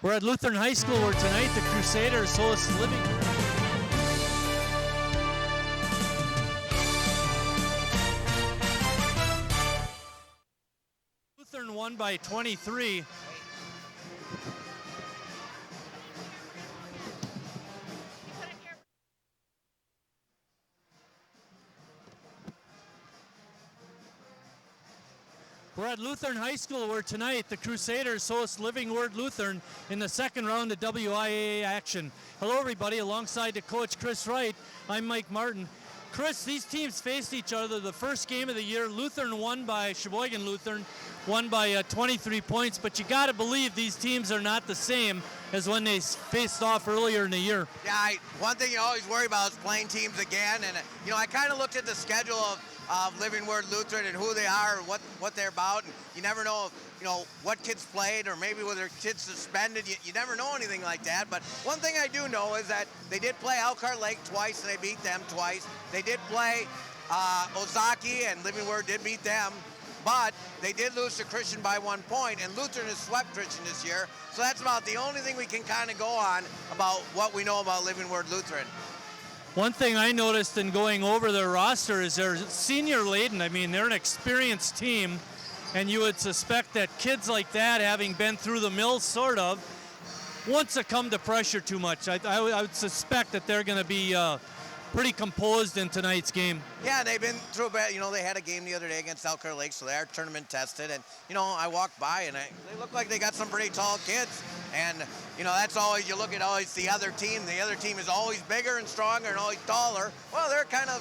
We're at Lutheran High School where tonight the Crusaders host Living. Lutheran won by 23. We're at Lutheran High School where tonight the Crusaders host Living Word Lutheran in the second round of WIAA action. Hello everybody, alongside the coach Chris Wright, I'm Mike Martin. Chris, these teams faced each other the first game of the year. Lutheran won by Sheboygan Lutheran, won by 23 points, but you got to believe these teams are not the same as when they faced off earlier in the year. Yeah, one thing you always worry about is playing teams again, and I kind of looked at the schedule of Living Word Lutheran and who they are and what they're about, and you never know if, what kids played or maybe were their kids suspended. You never know anything like that, but one thing I do know is that they did play Elkhart Lake twice and they beat them twice. They did play Ozaki and Living Word did beat them, but they did lose to Christian by 1 point, and Lutheran has swept Christian this year, so that's about the only thing we can kind of go on about what we know about Living Word Lutheran. One thing I noticed in going over their roster is they're senior laden. I mean, they're an experienced team, and you would suspect that kids like that, having been through the mill sort of, won't succumb to pressure too much. I would suspect that they're going to be pretty composed in tonight's game. Yeah, they've been through a bit. They had a game the other day against Elkhart Lake, so they are tournament tested. And, I walked by and they look like they got some pretty tall kids. And, that's always, you look at always the other team. The other team is always bigger and stronger and always taller. Well,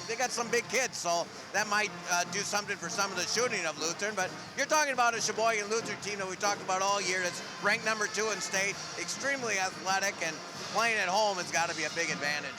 they got some big kids, so that might do something for some of the shooting of Lutheran. But you're talking about a Sheboygan Lutheran team that we talked about all year that's ranked number 2 in state, extremely athletic, and playing at home has got to be a big advantage.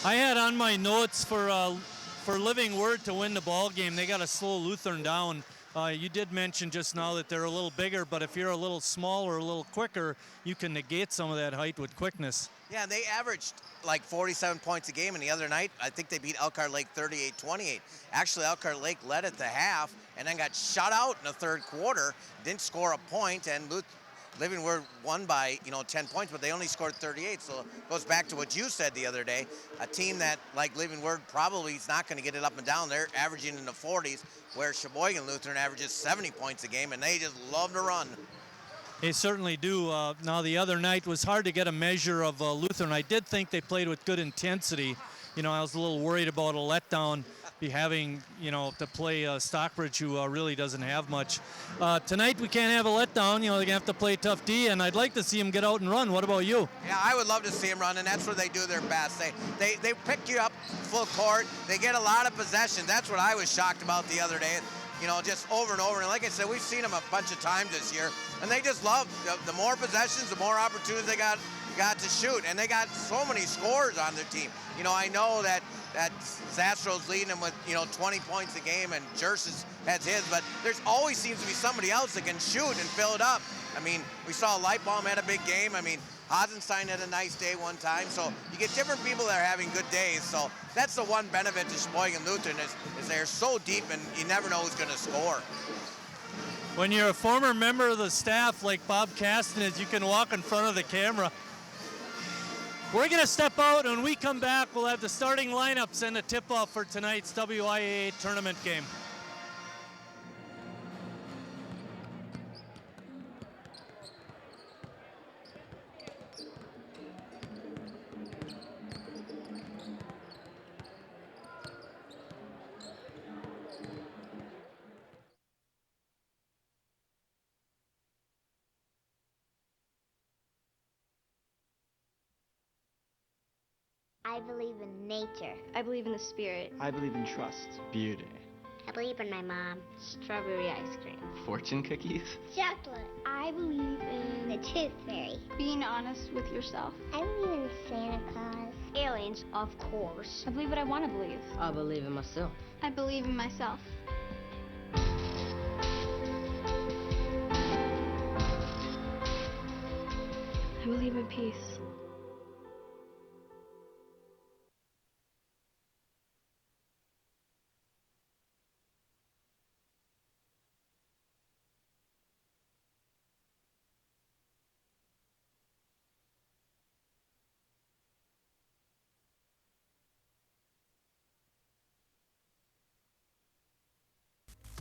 I had on my notes for Living Word to win the ball game, they got to slow Lutheran down. You did mention just now that they're a little bigger, but if you're a little smaller, a little quicker, you can negate some of that height with quickness. Yeah, they averaged like 47 points a game, and the other night, I think they beat Elkhart Lake 38-28. Actually, Elkhart Lake led at the half and then got shut out in the third quarter, didn't score a point, and Living Word won by 10 points, but they only scored 38. So it goes back to what you said the other day. A team that, like Living Word, probably is not going to get it up and down. They're averaging in the 40s, where Sheboygan Lutheran averages 70 points a game, and they just love to run. They certainly do. Now, the other night was hard to get a measure of Lutheran. I did think they played with good intensity. I was a little worried about a letdown, be having, to play Stockbridge, who really doesn't have much. Tonight we can't have a letdown. They're going to have to play tough D, and I'd like to see them get out and run. What about you? Yeah, I would love to see them run, and that's where they do their best. They pick you up full court. They get a lot of possessions. That's what I was shocked about the other day. Just over and over. And like I said, we've seen them a bunch of times this year, and they just love the more possessions, the more opportunities they got to shoot, and they got so many scores on their team. I know that Zastro's leading them with 20 points a game, and Jersis has his, but there's always seems to be somebody else that can shoot and fill it up. We saw Lightbaum had a big game. Hasenstein had a nice day one time, so you get different people that are having good days. So that's the one benefit to Sheboygan Lutheran is they're so deep, and you never know who's going to score. When you're a former member of the staff like Bob Kasten is, you can walk in front of the camera. We're going to step out, and when we come back, we'll have the starting lineups and the tip-off for tonight's WIAA tournament game. I believe in nature. I believe in the spirit. I believe in trust. Beauty. I believe in my mom. Strawberry ice cream. Fortune cookies. Chocolate. I believe in the tooth fairy. Being honest with yourself. I believe in Santa Claus. Aliens, of course. I believe what I want to believe. I believe in myself. I believe in myself. I believe in peace.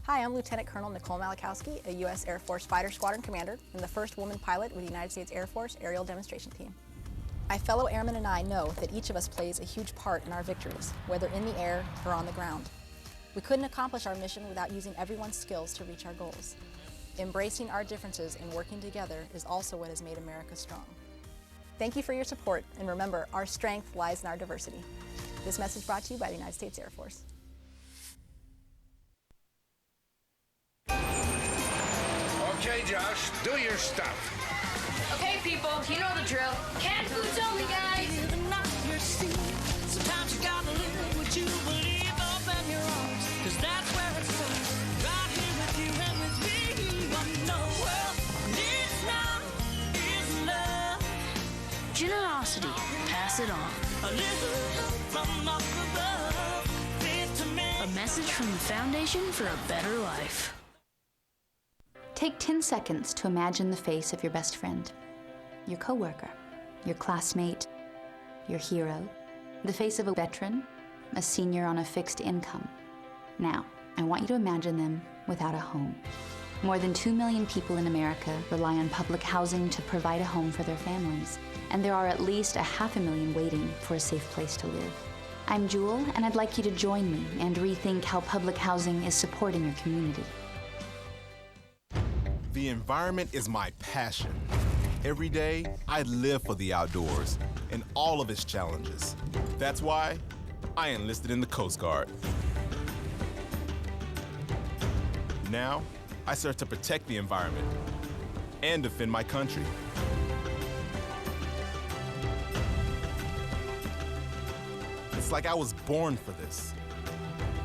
Hi, I'm Lieutenant Colonel Nicole Malachowski, a U.S. Air Force Fighter Squadron Commander and the first woman pilot with the United States Air Force Aerial Demonstration Team. My fellow airmen and I know that each of us plays a huge part in our victories, whether in the air or on the ground. We couldn't accomplish our mission without using everyone's skills to reach our goals. Embracing our differences and working together is also what has made America strong. Thank you for your support, and remember, our strength lies in our diversity. This message brought to you by the United States Air Force. Okay, Josh, do your stuff. Okay, people, you know the drill. Canned foods only, guys. Sometimes you gotta live what you believe, open your arms, 'cause that's where it starts. Right here with you and with me. What the world needs now is love. Generosity, pass it on. A little help from up above. Faith to me. A message from the Foundation for a Better Life. Take 10 seconds to imagine the face of your best friend, your coworker, your classmate, your hero, the face of a veteran, a senior on a fixed income. Now, I want you to imagine them without a home. More than 2 million people in America rely on public housing to provide a home for their families, and there are at least 500,000 waiting for a safe place to live. I'm Jewel, and I'd like you to join me and rethink how public housing is supporting your community. The environment is my passion. Every day, I live for the outdoors and all of its challenges. That's why I enlisted in the Coast Guard. Now, I serve to protect the environment and defend my country. It's like I was born for this.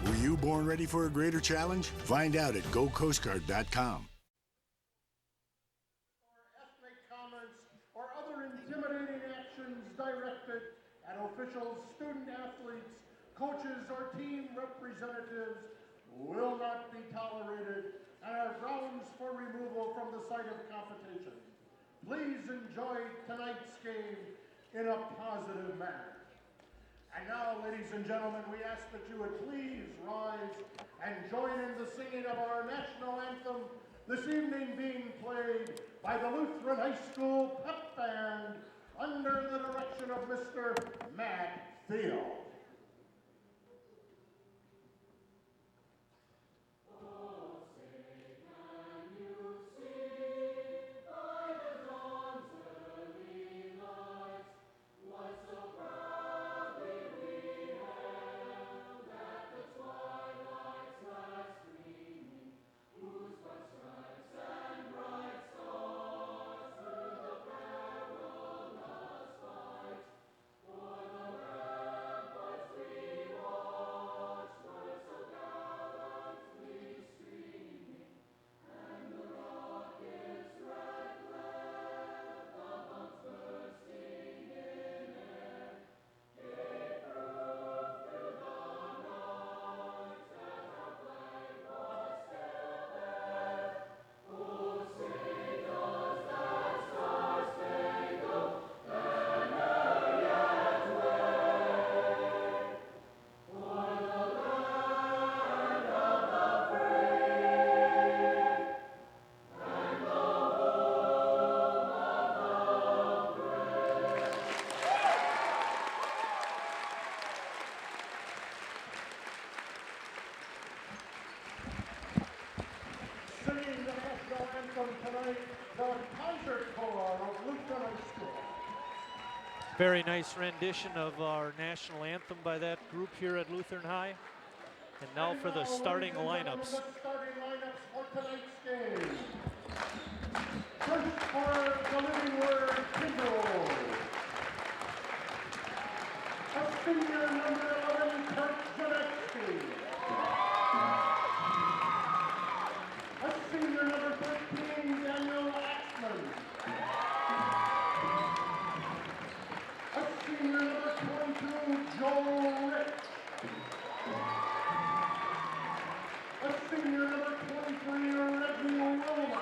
Were you born ready for a greater challenge? Find out at gocoastguard.com. Or other intimidating actions directed at officials, student athletes, coaches, or team representatives will not be tolerated and are grounds for removal from the site of competition. Please enjoy tonight's game in a positive manner. And now, ladies and gentlemen, we ask that you would please rise and join in the singing of our national anthem, this evening being played by the Lutheran High School Pep Band under the direction of Mr. Matt Thiel. Singing the national anthem tonight, the concert corps of Lutheran High School. Very nice rendition of our national anthem by that group here at Lutheran High. And now for the starting lineups. The starting lineups for tonight's game. First for the Living Word Kindle. A senior number 11, Kurt Janetsky. A senior number 13, Daniel Axman. A senior number 22, Joel Rick. A senior number 23, Reggie Wilma.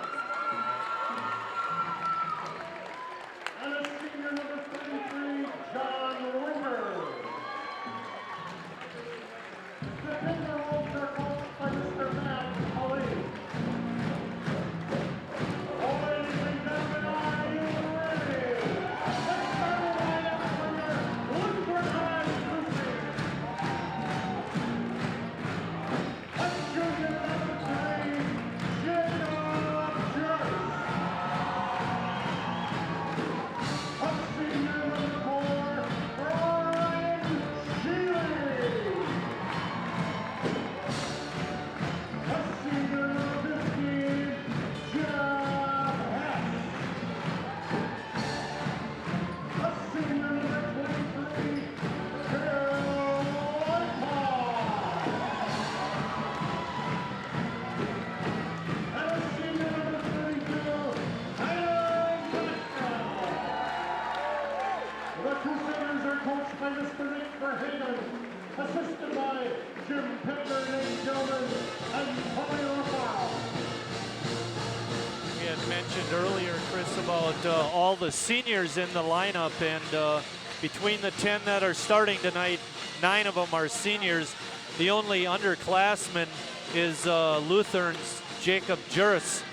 mentioned earlier, Chris, about all the seniors in the lineup, and between the 10 that are starting tonight, 9 of them are seniors. The only underclassman is Luthern's Jacob Juris,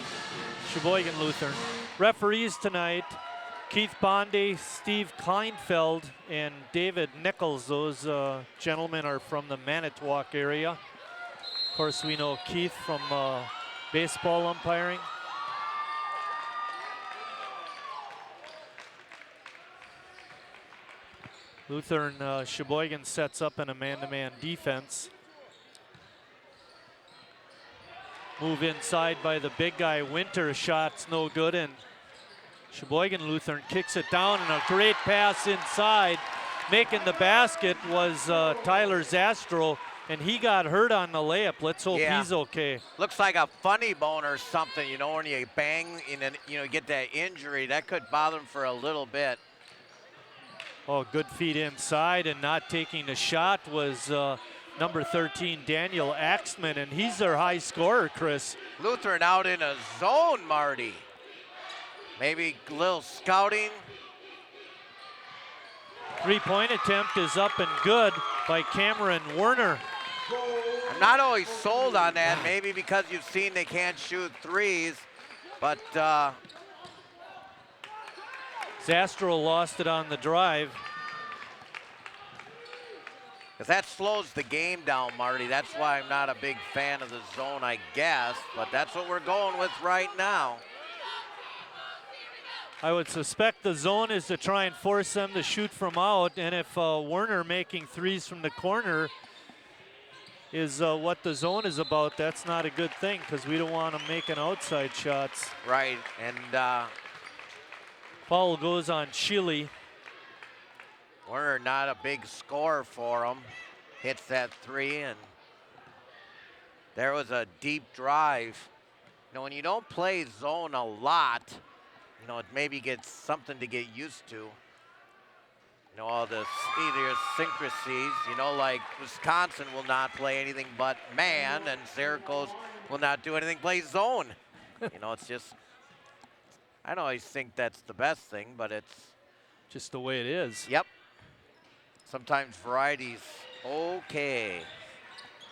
Sheboygan Lutheran. Referees tonight, Keith Bondy, Steve Kleinfeld, and David Nichols. Those gentlemen are from the Manitowoc area. Of course, we know Keith from baseball umpiring. Lutheran Sheboygan sets up in a man-to-man defense. Move inside by the big guy, Winter, shot's no good, and Sheboygan Lutheran kicks it down, and a great pass inside. Making the basket was Tyler Zastro, and he got hurt on the layup. Let's hope he's okay. Looks like a funny bone or something, you know, when you bang and you get that injury, that could bother him for a little bit. Oh, good feet inside, and not taking the shot was number 13, Daniel Axman, and he's their high scorer, Chris. Lutheran out in a zone, Marty. Maybe a little scouting. Three-point attempt is up and good by Cameron Werner. I'm not always sold on that, maybe because you've seen they can't shoot threes, but Zastro lost it on the drive. Because that slows the game down, Marty. That's why I'm not a big fan of the zone, I guess, but that's what we're going with right now. I would suspect the zone is to try and force them to shoot from out, and if Werner making threes from the corner is what the zone is about, that's not a good thing, because we don't want them making outside shots. Right, and foul goes on Chile. Werner not a big scorer for him. Hits that three, and there was a deep drive. You know, when you don't play zone a lot, you know, it maybe gets something to get used to. You know, all the idiosyncrasies, you know, like Wisconsin will not play anything but man, and Syracuse will not do anything, play zone. You know, it's just, I don't always think that's the best thing, but it's just the way it is. Yep. Sometimes variety's okay.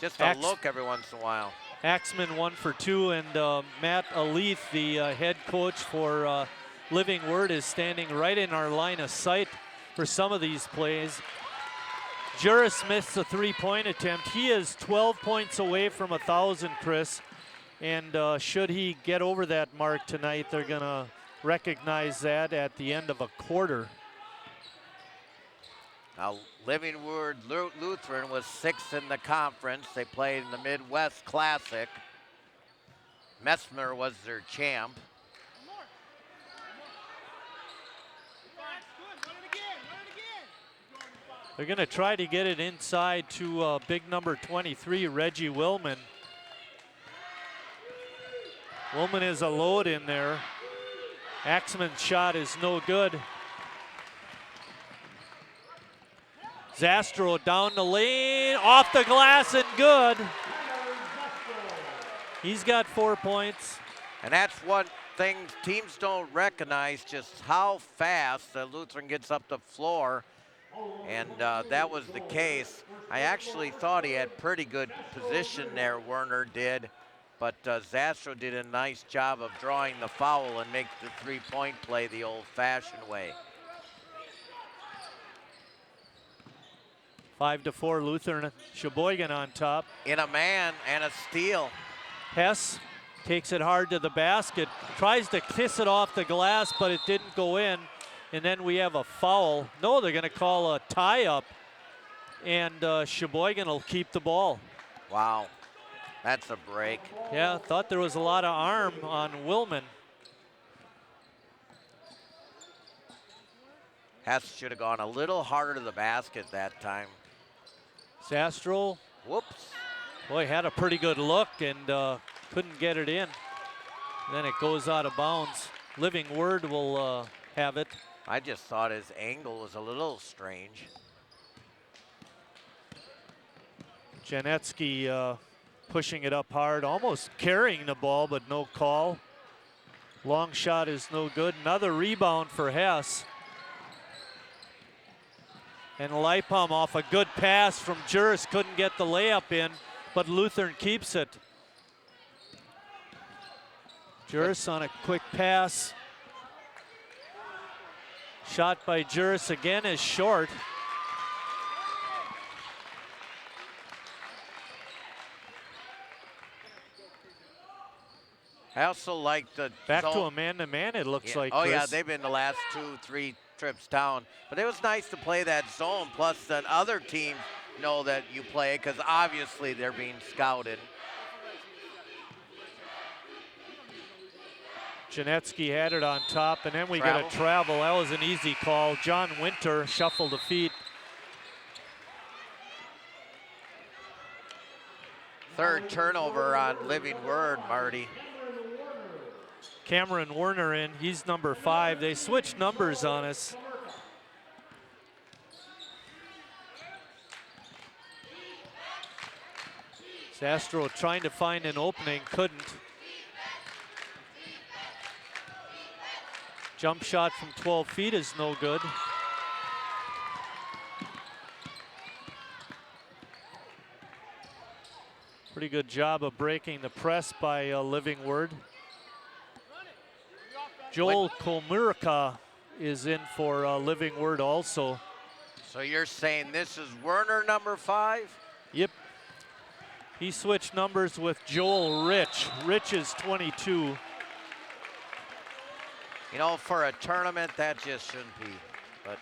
Just a look every once in a while. Axman 1 for 2, and Matt Aleth, the head coach for Living Word, is standing right in our line of sight for some of these plays. Juris missed a three-point attempt. He is 12 points away from 1,000, Chris, and should he get over that mark tonight, they're gonna recognize that at the end of a quarter. Now, Living Word Lutheran was 6th in the conference. They played in the Midwest Classic. Messmer was their champ. They're going to try to get it inside to big number 23, Reggie Willman. Willman is a load in there. Axman's shot is no good. Zastro down the lane, off the glass and good. He's got 4 points. And that's one thing teams don't recognize, just how fast Lutheran gets up the floor. And that was the case. I actually thought he had pretty good position there, Werner did. But Zastro did a nice job of drawing the foul and make the three-point play the old-fashioned way. 5-4 Lutheran, Sheboygan on top. In a man and a steal. Hess takes it hard to the basket, tries to kiss it off the glass, but it didn't go in. And then we have a foul. No, they're gonna call a tie-up, and Sheboygan will keep the ball. Wow, that's a break. Yeah, thought there was a lot of arm on Willman. Hess should have gone a little harder to the basket that time. Zastro, whoops. Boy, had a pretty good look and couldn't get it in. Then it goes out of bounds. Living Word will have it. I just thought his angle was a little strange. Janetsky pushing it up hard, almost carrying the ball, but no call. Long shot is no good. Another rebound for Hess. And Lipum off a good pass from Juris, couldn't get the layup in, but Lutheran keeps it. Juris on a quick pass. Shot by Juris again is short. I also like the back zone. to a man-to-man, it looks like. Oh, Chris. yeah, they've been the last 2-3 trips down. But it was nice to play that zone, plus that other teams know that you play, because obviously they're being scouted. Janetsky had it on top, and then we get a travel. That was an easy call. John Winter shuffled the feet. Third turnover on Living Word, Marty. Cameron Werner in, he's number 5. They switched numbers on us. Zastro trying to find an opening, couldn't. Jump shot from 12 feet is no good. Pretty good job of breaking the press by Living Word. Joel Komurka is in for Living Word also. So you're saying this is Werner number 5? Yep. He switched numbers with Joel Rich. Rich is 22. You know, for a tournament, that just shouldn't be. But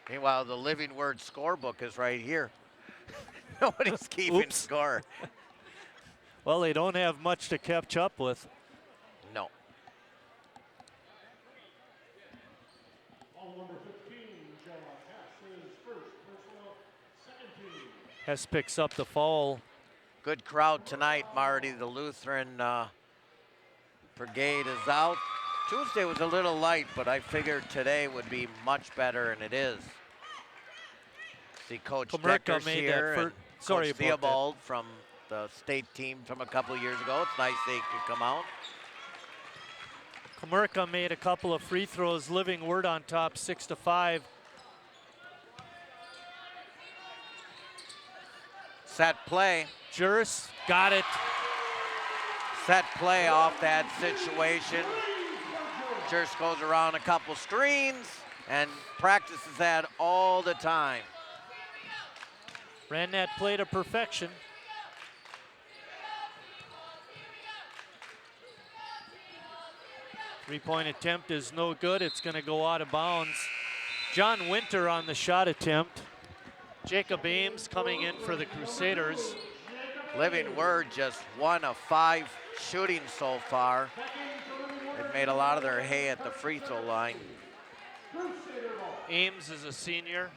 meanwhile, the Living Word scorebook is right here. Nobody's keeping score. Well, they don't have much to catch up with. No. Hess picks up the foul. Good crowd tonight, Marty. The Lutheran brigade is out. Tuesday was a little light, but I figured today would be much better, and it is. See Coach Deckers here, and Coach Theobald from the state team from a couple of years ago. It's nice they could come out. Komurka made a couple of free throws. Living Word on top, 6-5. Set play. Juris got it. Set play off that situation. Juris goes around a couple screens and practices that all the time. Ran that play to perfection. Three-point attempt is no good. It's going to go out of bounds. John Winter on the shot attempt. Jacob Ames coming in for the Crusaders. Living Word just 1 of 5 shooting so far. They've made a lot of their hay at the free throw line. Ames is a senior.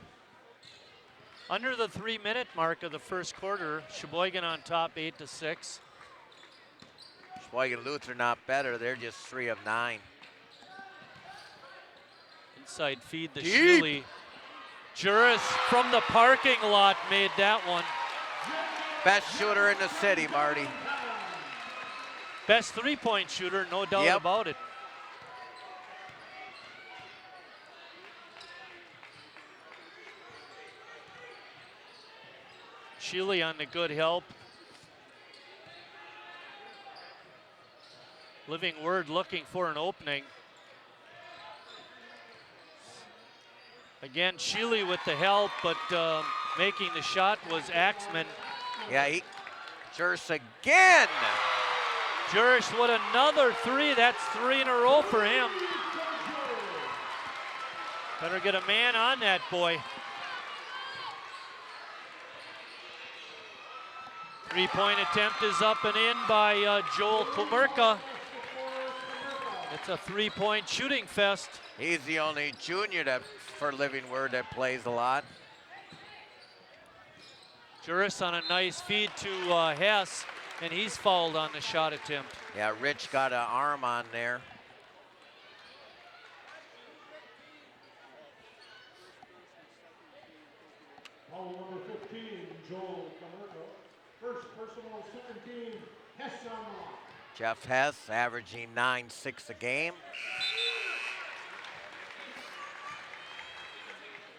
Under the 3-minute mark of the first quarter, Sheboygan on top 8-6. Sheboygan Lutheran not better. They're just 3 of 9. Inside feed the Shealy. Juris from the parking lot made that one. Best shooter in the city, Marty. Best three-point shooter, no doubt about it. Shealy on the good help. Living Word looking for an opening. Again, Shealy with the help, but making the shot was Axman. Yeah, Juris again. Juris with another 3. That's 3 in a row for him. Better get a man on that boy. Three-point attempt is up and in by Joel Komurka. It's a three-point shooting fest. He's the only junior for Living Word that plays a lot. Juris on a nice feed to Hess, and he's fouled on the shot attempt. Yeah, Rich got an arm on there. Foul number 15, Joel Komurka. First personal, 17, Hess on the line. Jeff Hess averaging 9.6 a game.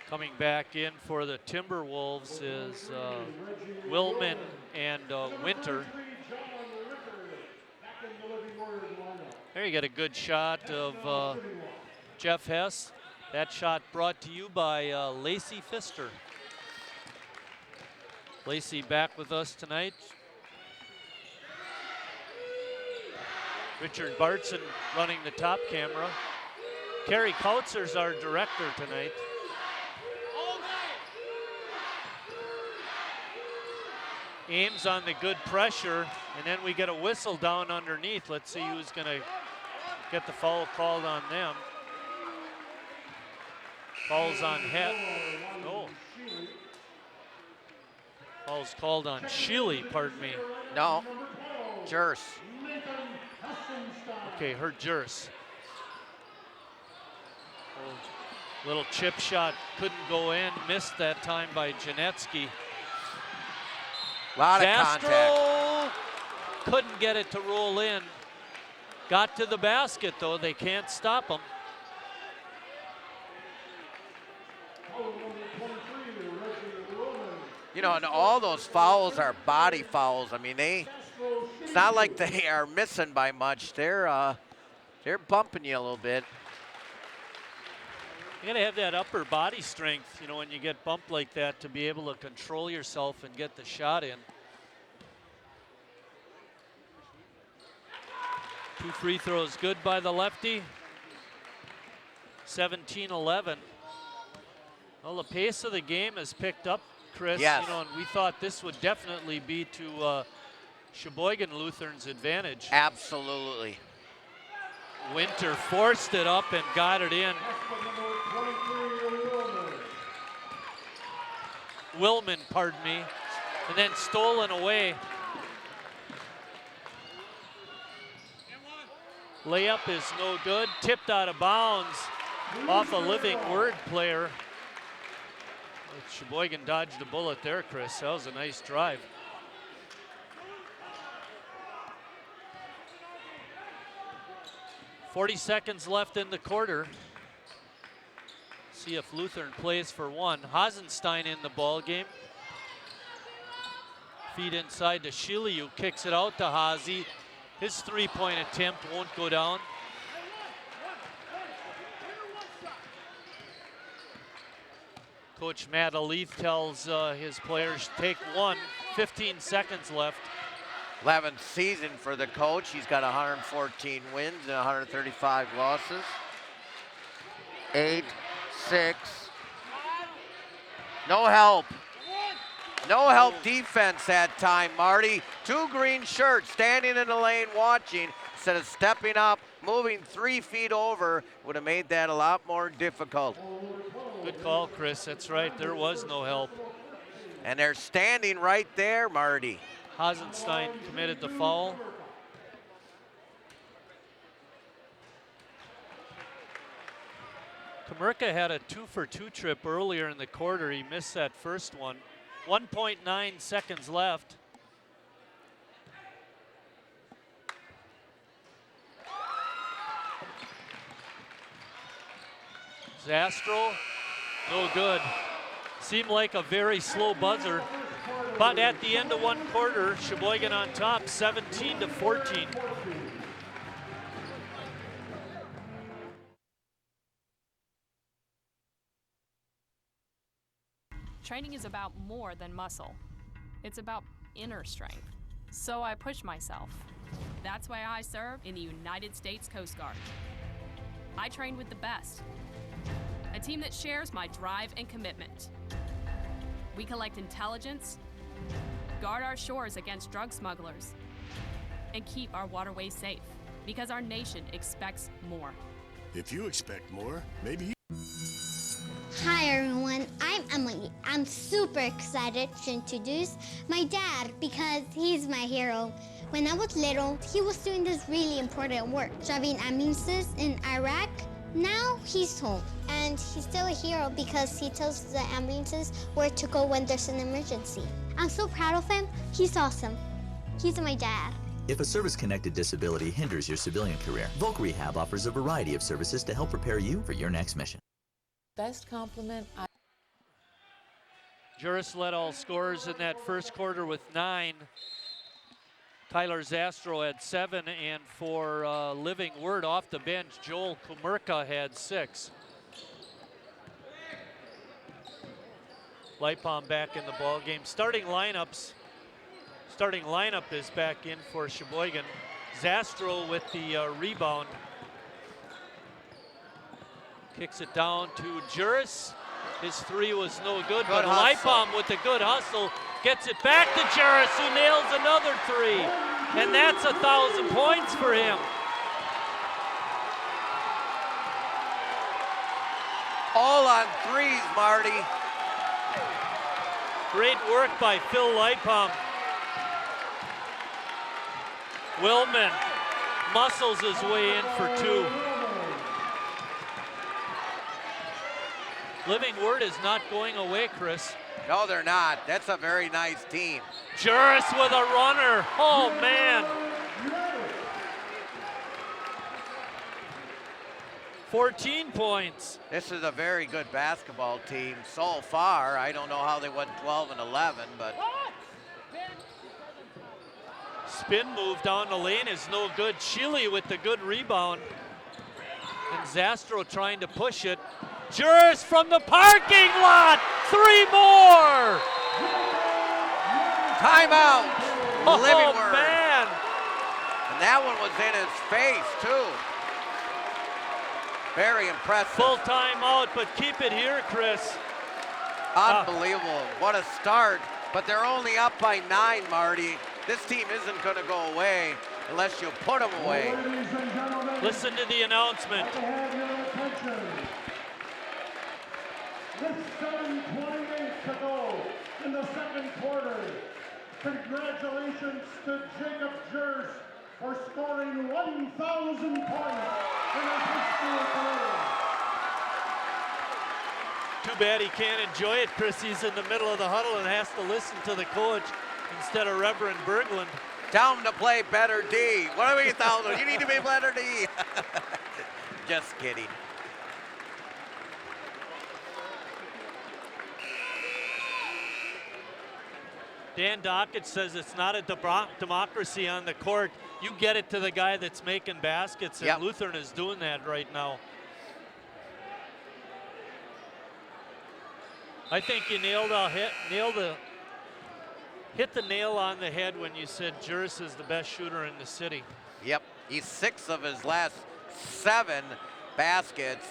Coming back in for the Timberwolves is Willman and Winter. There you get a good shot of Jeff Hess. That shot brought to you by Lacey Pfister. Lacey back with us tonight. Richard Bartson running the top camera. Kerry Kautzer's our director tonight. Ames on the good pressure, and then we get a whistle down underneath. Let's see who's going to get the foul called on them. Foul's on Het. No. Foul's called on Sheely, pardon me. No, Jers. Okay, hurt Jers. Little chip shot couldn't go in, missed that time by Janetsky. Lot of contact. Couldn't get it to roll in. Got to the basket though, they can't stop him. You know, and all those fouls are body fouls. I mean, it's not like they are missing by much. They're bumping you a little bit. You gotta have that upper body strength, you know, when you get bumped like that to be able to control yourself and get the shot in. 2 free throws good by the lefty. 17-11. Well, the pace of the game has picked up, Chris. Yes. You know, and we thought this would definitely be to Sheboygan Lutheran's advantage. Absolutely. Winter forced it up and got it in. Willman, pardon me, and then stolen away. Layup is no good, tipped out of bounds off a Living Word player. Sheboygan dodged a bullet there, Chris. That was a nice drive. .40 seconds left in the quarter. See if Lutheran plays for one. Hasenstein in the ball game. Feed inside to Sheely, who kicks it out to Hazy. His three-point attempt won't go down. Coach Matt Aleith tells his players take one. 15 seconds left. 11th season for the coach. He's got 114 wins and 135 losses. 8, 6. No help. No help defense that time, Marty. 2 green shirts standing in the lane watching instead of stepping up, moving 3 feet over. Would have made that a lot more difficult. Good call, Chris. That's right. There was no help. And they're standing right there, Marty. Hasenstein committed the foul. Kamerka had a 2-for-2 trip earlier in the quarter. He missed that first one. 1.9 seconds left. Zastro, no good. Seemed like a very slow buzzer. But at the end of one quarter, Sheboygan on top, 17-14. Training is about more than muscle. It's about inner strength. So I push myself. That's why I serve in the United States Coast Guard. I train with the best. A team that shares my drive and commitment. We collect intelligence, guard our shores against drug smugglers, and keep our waterways safe, because our nation expects more. If you expect more, maybe you... Hi everyone, I'm Emily. I'm super excited to introduce my dad because he's my hero. When I was little, he was doing this really important work, driving ambulances in Iraq. Now he's home, and he's still a hero because he tells the ambulances where to go when there's an emergency. I'm so proud of him. He's awesome. He's my dad. If a service-connected disability hinders your civilian career, Volk Rehab offers a variety of services to help prepare you for your next mission. Best compliment Juris led all scorers in that first quarter with 9. Tyler Zastro had 7, and for Living Word off the bench, Joel Kumerka had 6. Lipom back in the ball game. Starting lineup is back in for Sheboygan. Zastro with the rebound. Kicks it down to Juris. His 3 was no good, but Lipom with a good hustle gets it back to Juris, who nails another 3. And that's 1,000 points for him. All on 3s, Marty. Great work by Phil Lipom. Willman muscles his way in for 2. Living Word is not going away, Chris. No, they're not. That's a very nice team. Juris with a runner. Oh, man. 14 points. This is a very good basketball team so far. I don't know how they went 12 and 11, but. Spin move down the lane is no good. Chile with the good rebound. And Zastro trying to push it. Juris from the parking lot. 3 more. Timeout. Living Word. Man. And that one was in his face, too. Very impressive. Full timeout, but keep it here, Chris. Unbelievable. What a start. But they're only up by 9, Marty. This team isn't going to go away unless you put them away. Listen to the announcement. With 7:28 to go in the second quarter. Congratulations to Jacob Juris for scoring 1,000 points in his high school career. Too bad he can't enjoy it, Chris. He's in the middle of the huddle and has to listen to the coach instead of Reverend Berglund. Tell him to play better D. What do we tell him? You need to be better D. Just kidding. Dan Dockett says it's not a democracy on the court. You get it to the guy that's making baskets, and Lutheran is doing that right now. I think you hit the nail on the head when you said Juris is the best shooter in the city. Yep, he's 6 of his last 7 baskets,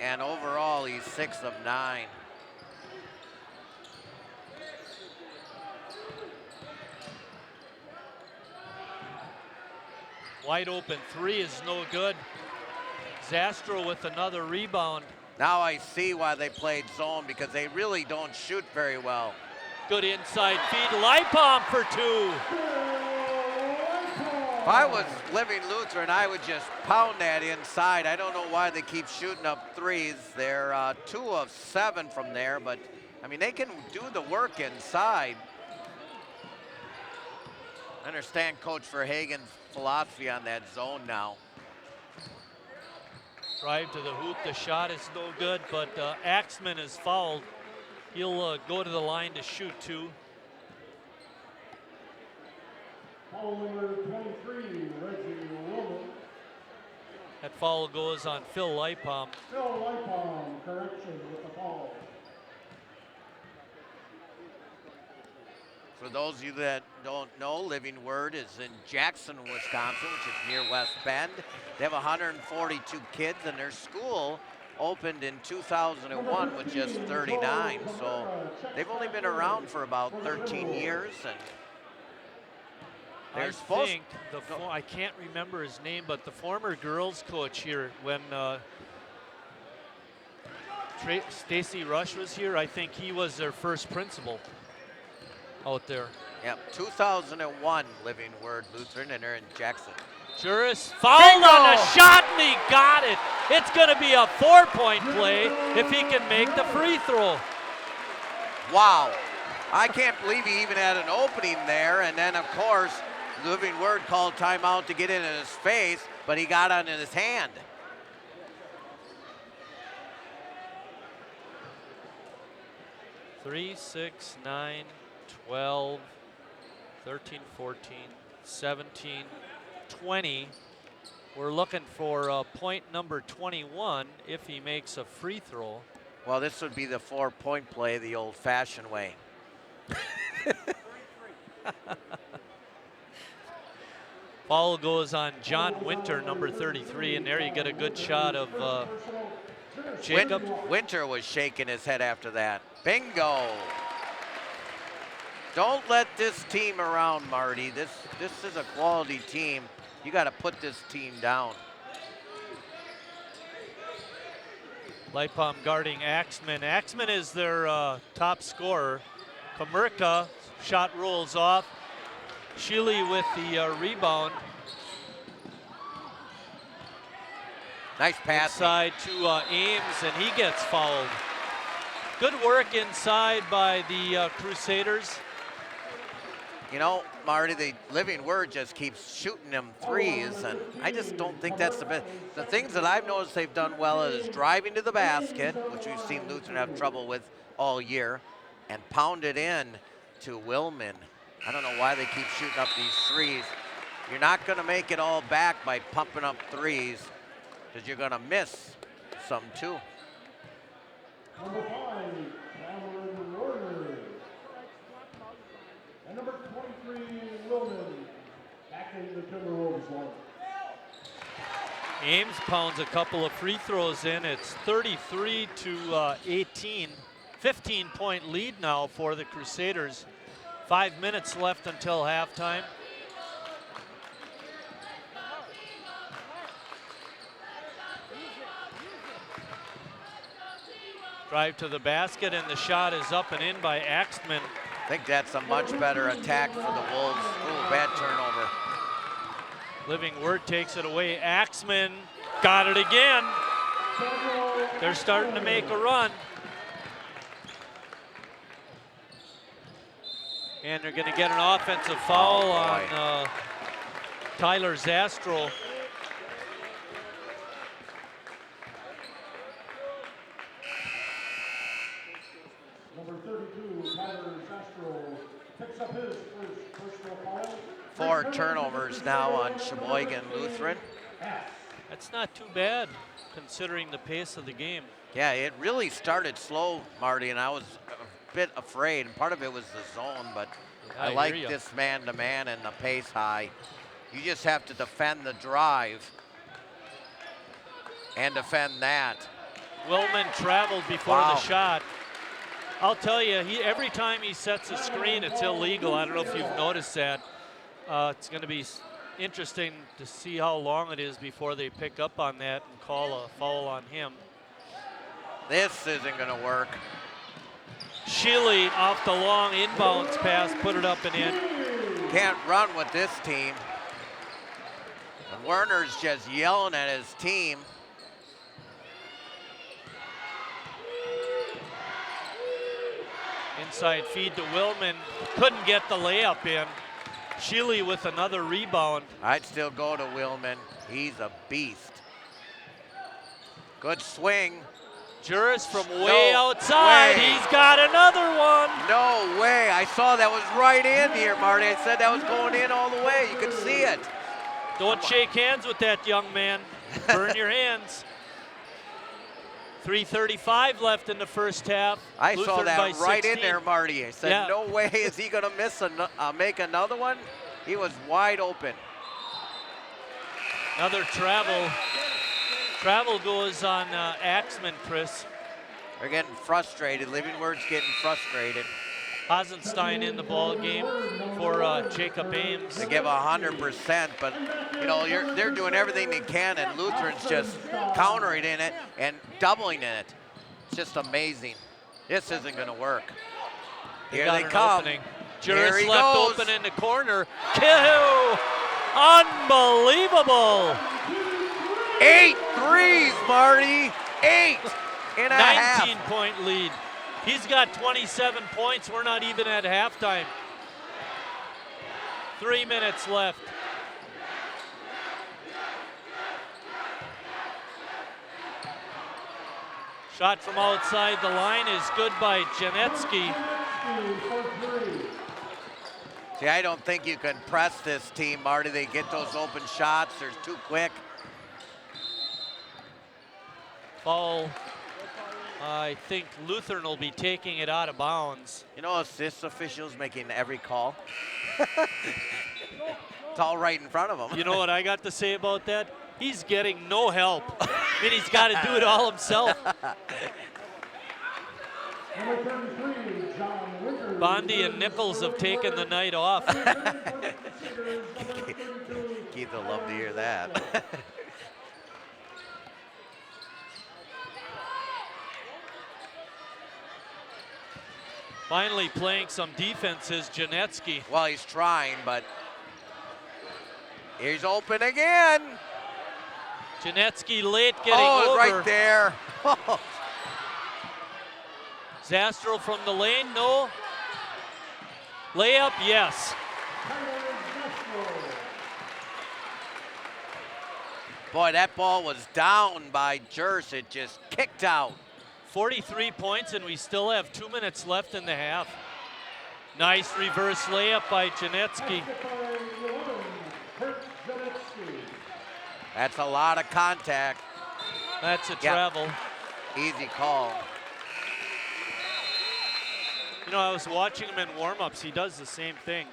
and overall he's 6 of 9. Wide open 3 is no good. Zastro with another rebound. Now I see why they played zone, because they really don't shoot very well. Good inside feed. Lipom for 2. If I was Living Lutheran, I would just pound that inside. I don't know why they keep shooting up 3s. They're 2 of 7 from there, but I mean, they can do the work inside. I understand Coach Verhagen's philosophy on that zone now. Drive to the hoop. The shot is no good, but Axman is fouled. He'll go to the line to shoot 2. Foul number 23, Reggie Romo. That foul goes on Phil Lipom. Phil Lipom, correction with the foul. For those of you that don't know, Living Word is in Jackson, Wisconsin, which is near West Bend. They have 142 kids, and their school opened in 2001 with just 39. So they've only been around for about 13 years. And they're I can't remember his name, but the former girls coach here, when Stacy Rush was here, I think he was their first principal out there. Yep, 2001 Living Word Lutheran, and they're in Jackson. Juris fouled on a shot, and he got it. It's going to be a 4-point play if he can make the free throw. Wow. I can't believe he even had an opening there. And then, of course, Living Word called timeout to get in his face, but he got on in his hand. 3, 6, 9, 12, 13, 14, 17, 20. We're looking for point number 21 if he makes a free throw. Well, this would be the 4-point play the old-fashioned way. Foul goes on John Winter, number 33, and there you get a good shot of Jacob. Winter was shaking his head after that. Bingo. Don't let this team around, Marty. This is a quality team. You got to put this team down. Lipom guarding Axman. Axman is their top scorer. Kamerka, shot rolls off. Sheely with the rebound. Nice pass. Inside to Ames, and he gets fouled. Good work inside by the Crusaders. You know, Marty, the Living Word just keeps shooting them threes, and I just don't think that's the best. The things that I've noticed they've done well is driving to the basket, which we've seen Lutheran have trouble with all year, and pound it in to Willman. I don't know why they keep shooting up these threes. You're not going to make it all back by pumping up threes, because you're going to miss some too. Number 5, Cameron Warner. And number 23, Wilman, backing the Timberwolves line. Ames pounds a couple of free throws in. It's 33 to 18. 15-point lead now for the Crusaders. 5 minutes left until halftime. Drive to the basket, and the shot is up and in by Axman. I think that's a much better attack for the Wolves. Ooh, bad turnover. Living Word takes it away. Axman got it again. They're starting to make a run. And they're going to get an offensive foul on Tyler Zastro. Number 32, Tyler Zastro, picks up his first personal foul. 4 turnovers now on Sheboygan Lutheran. That's not too bad considering the pace of the game. Yeah, it really started slow, Marty, and I was a bit afraid. And part of it was the zone, but Yeah, I like this man-to-man and the pace high. You just have to defend the drive and defend that. Willman traveled before Wow. the shot. I'll tell you, every time he sets a screen, it's illegal. I don't know if you've noticed that. It's going to be interesting to see how long it is before they pick up on that and call a foul on him. This isn't going to work. Sheely off the long inbounds pass, put it up and in. Can't run with this team. And Werner's just yelling at his team. Inside feed to Willman, couldn't get the layup in. Sheely with another rebound. I'd still go to Willman. He's a beast. Good swing. Juris from way outside. way. He's got another one. No way. I saw that was right in here, Marty. I said that was going in all the way. You could see it. Don't shake hands with that young man. Burn your hands. 3:35 left in the first half. I Lutheran saw that by right 16. in there, Marty. I said, Yeah. no way is he going to miss make another one. He was wide open. Another travel. Travel goes on Axman, Chris. They're getting frustrated. Living Word's getting frustrated. Hasenstein in the ball game for Jacob Ames. They give 100%, but you know they're doing everything they can, and Lutheran's just countering in it and doubling in it. It's just amazing. This isn't going to work. Here got they an come. opening. Here Juris he left goes. open in the corner. Kill! Unbelievable! 8 threes, Marty. 8 and a half. 19-point lead. He's got 27 points. We're not even at halftime. 3 minutes left. Shot from outside the line is good by Janetsky. See, I don't think you can press this team, Marty. They get those open shots. They're too quick. Foul. I think Lutheran will be taking it out of bounds. You know, assist officials making every call. It's all right in front of them. You know what I got to say about that? He's getting no help. I mean, he's got to do it all himself. Bondi and Nichols have taken the night off. Keith will love to hear that. Finally playing some defense is Janetsky. Well, he's trying, but he's open again. Janetsky late getting over. Right there. Zastro from the lane, no. Layup, yes. Boy, that ball was down by Jers. It just kicked out. 43 points, and we still have 2 minutes left in the half. Nice reverse layup by Janetsky. That's a lot of contact. That's a travel. Easy call. You know, I was watching him in warm-ups. He does the same thing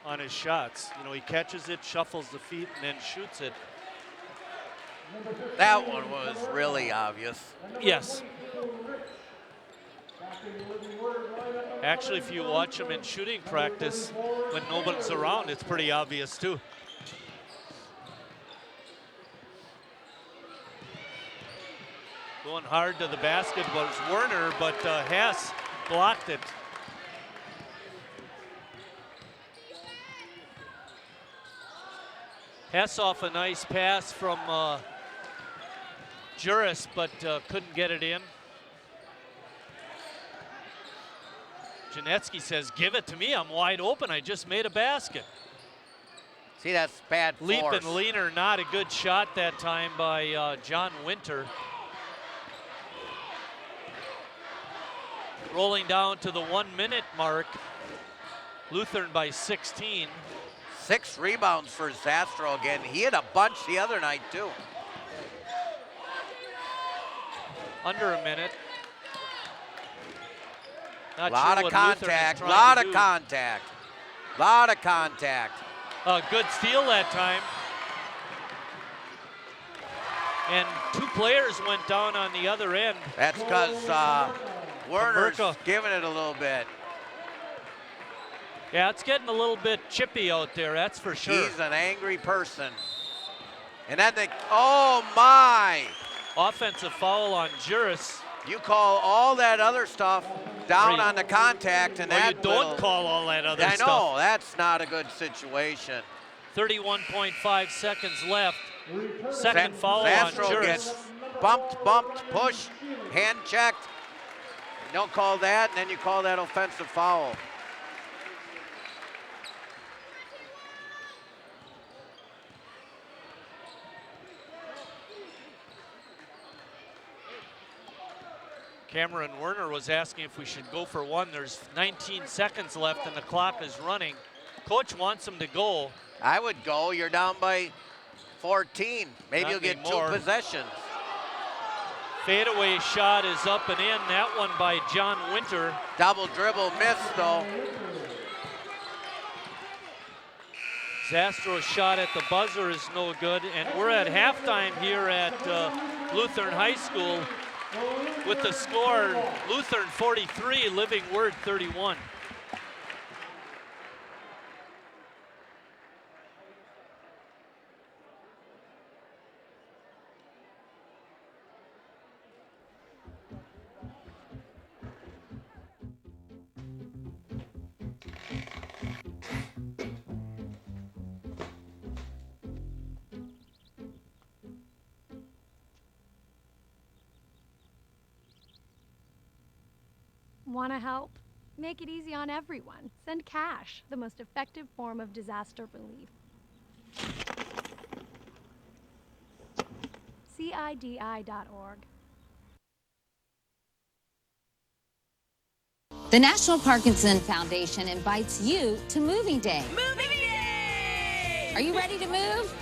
on his shots. You know, he catches it, shuffles the feet, and then shoots it. That one was really obvious. Yes. Actually, if you watch him in shooting practice, when nobody's around, it's pretty obvious too. Going hard to the basket was Werner, but Hess blocked it. Hess off a nice pass from Juris, but couldn't get it in. Janetsky says, give it to me, I'm wide open, I just made a basket. See, that's bad force. Leap and leaner, not a good shot that time by John Winter. Rolling down to the 1 minute mark. Lutheran by 16. 6 rebounds for Zastro again. He had a bunch the other night too. Under a minute. Not lot sure of contact, lot of contact, lot of contact. Good steal that time. And 2 players went down on the other end. That's because Werner's giving it a little bit. Yeah, it's getting a little bit chippy out there, that's for sure. He's an angry person. And then they, oh my! Offensive foul on Juris. You call all that other stuff down on the contact, and that you don't call all that other stuff. I know, that's not a good situation. 31.5 seconds left. Second foul on Juris. Gets bumped, push, hand checked. You don't call that, and then you call that offensive foul. Cameron Werner was asking if we should go for one. There's 19 seconds left and the clock is running. Coach wants him to go. I would go. You're down by 14. Maybe you'll get 2 possessions. Fadeaway shot is up and in. That one by John Winter. Double dribble missed though. Zastro's shot at the buzzer is no good. And we're at halftime here at Lutheran High School. With the score, Lutheran 43, Living Word 31. Want to help? Make it easy on everyone. Send cash, the most effective form of disaster relief. CIDI.org. The National Parkinson Foundation invites you to Moving Day. Moving Day! Are you ready to move?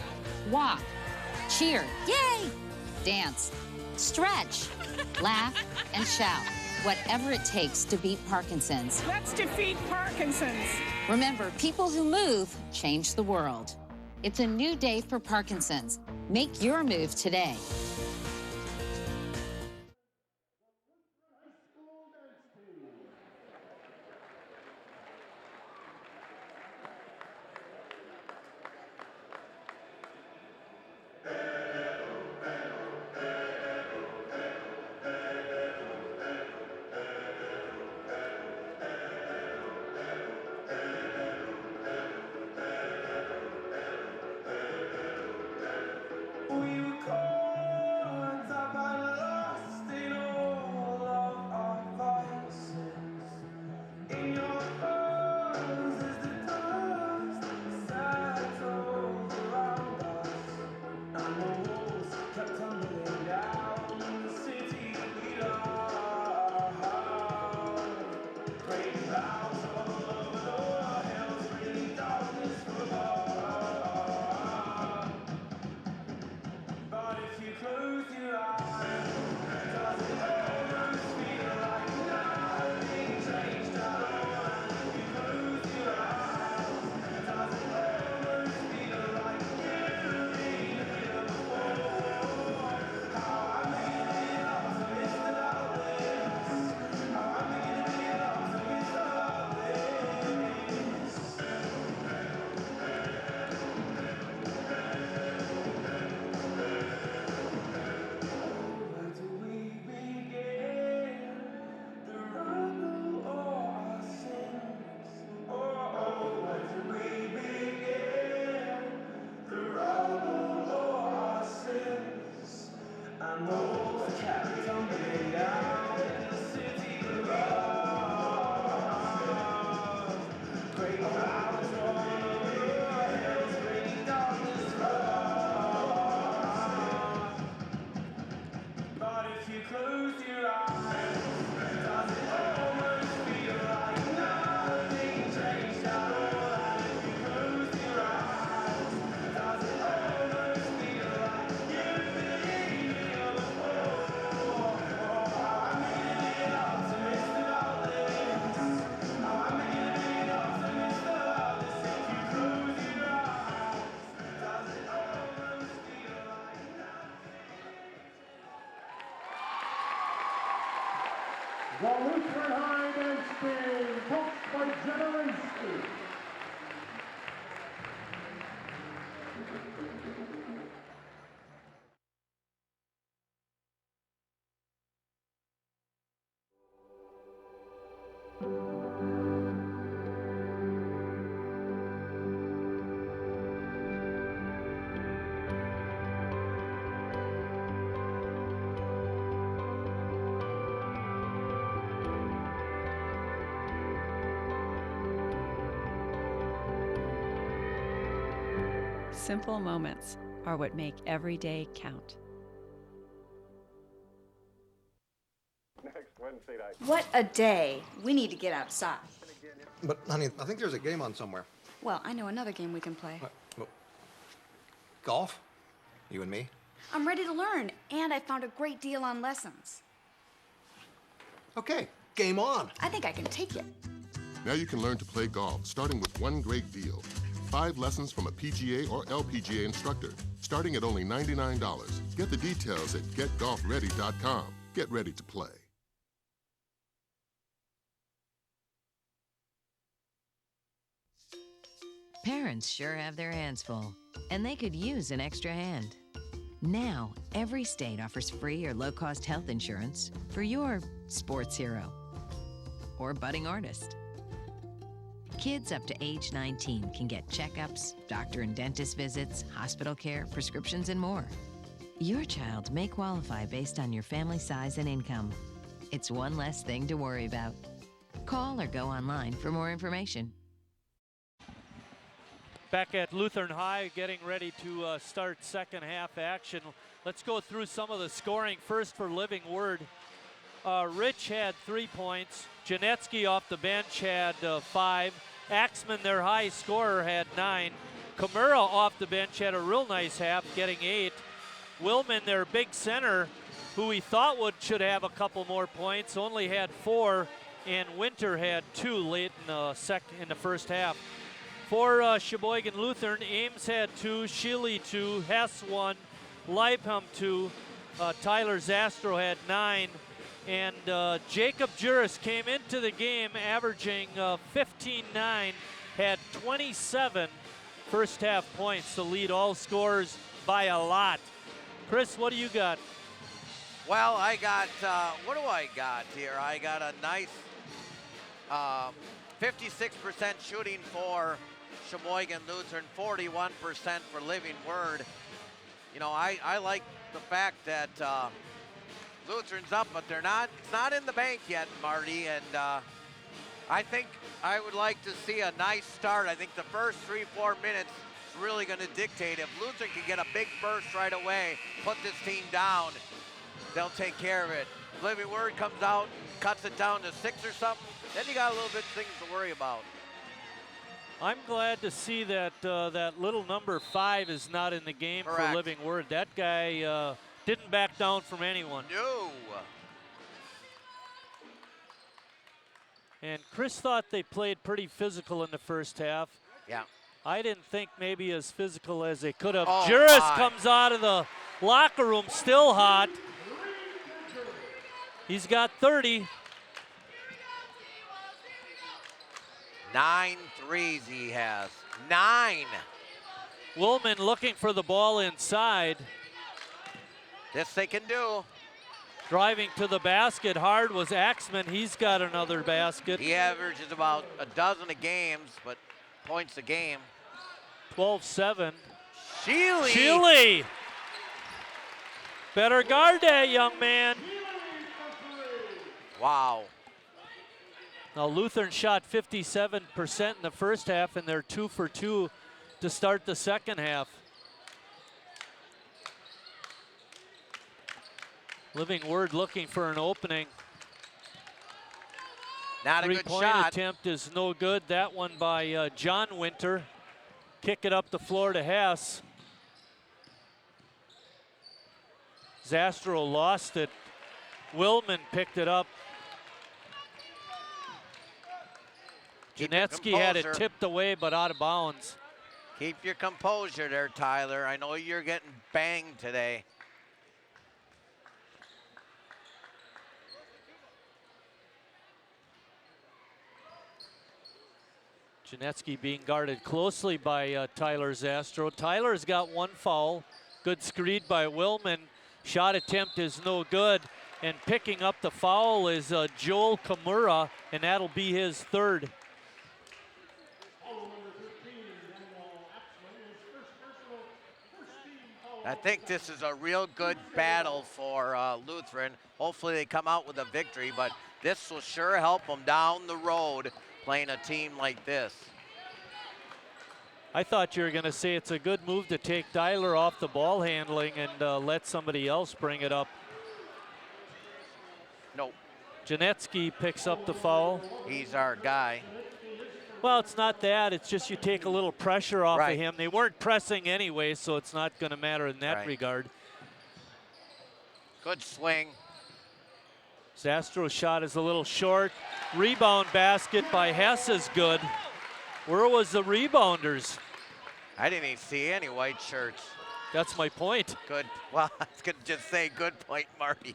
Walk, cheer, yay! Dance, stretch, laugh, and shout. Whatever it takes to beat Parkinson's. Let's defeat Parkinson's. Remember, people who move change the world. It's a new day for Parkinson's. Make your move today. The Lutheran High Dance Team, coached by Generosity. Simple moments are what make every day count. Next Wednesday night. What a day. We need to get outside. But, honey, I think there's a game on somewhere. Well, I know another game we can play. What? Golf? You and me? I'm ready to learn, and I found a great deal on lessons. Okay, game on. I think I can take it. Now you can learn to play golf, starting with one great deal. 5 lessons from a PGA or LPGA instructor, starting at only $99. Get the details at getgolfready.com. Get ready to play. Parents sure have their hands full, and they could use an extra hand. Now, every state offers free or low-cost health insurance for your sports hero or budding artist. Kids up to age 19 can get checkups, doctor and dentist visits, hospital care, prescriptions, and more. Your child may qualify based on your family size and income. It's one less thing to worry about. Call or go online for more information. Back at Lutheran High, getting ready to start second half action. Let's go through some of the scoring. First for Living Word. Rich had 3 points. Janetsky off the bench had 5. Axman, their high scorer, had 9. Kamura off the bench had a real nice half, getting 8. Willman, their big center, who we thought should have a couple more points, only had 4, and Winter had 2 late in the first half. For Sheboygan Lutheran, Ames had 2, Shealy 2, Hess 1, Leibham 2, Tyler Zastro had 9, and Jacob Juris came into the game averaging 15-9, had 27 first half points to lead all scorers by a lot. Chris, what do you got? Well, I got, what do I got here? I got a nice 56% shooting for Sheboygan Lutheran, 41% for Living Word. You know, I like the fact that Lutheran's up, but it's not in the bank yet, Marty, and I think I would like to see a nice start. I think the first 3-4 minutes is really going to dictate. If Lutheran can get a big burst right away, put this team down, they'll take care of it. Living Word comes out and cuts it down to 6 or something, then you got a little bit of things to worry about. I'm glad to see that that little number 5 is not in the game. Correct. For Living Word. That guy didn't back down from anyone. No. And Chris thought they played pretty physical in the first half. Yeah. I didn't think maybe as physical as they could have. Oh, Juris my. comes out of the locker room still hot. He's got 30. 9 threes he has. 9. Willman looking for the ball inside. This they can do. Driving to the basket hard was Axman. He's got another basket. He averages about a dozen a games, but points a game. 12-7. Shealy. Better guard that, young man. Wow. Now Lutheran shot 57% in the first half, and they're 2 for 2 to start the second half. Living Word looking for an opening. Not a good Three-point shot. attempt is no good. That one by John Winter. Kick it up the floor to Hess. Zastro lost it. Willman picked it up. Janetsky had it tipped away, but out of bounds. Keep your composure there, Tyler. I know you're getting banged today. Janetsky being guarded closely by Tyler Zastro. Tyler's got 1 foul. Good screen by Willman. Shot attempt is no good. And picking up the foul is Joel Kamura, and that'll be his 3rd. I think this is a real good battle for Lutheran. Hopefully they come out with a victory, but this will sure help them down the road playing a team like this. I thought you were going to say it's a good move to take Tyler off the ball handling and let somebody else bring it up. Nope. Janetsky picks up the foul. He's our guy. Well, it's not that. It's just you take a little pressure off Right. of him. They weren't pressing anyway, so it's not going to matter in that Right. regard. Good swing. Zastro's shot is a little short. Rebound basket by Hess is good. Where was the rebounders? I didn't even see any white shirts. That's my point. Good. Well, I was going to just say good point, Marty.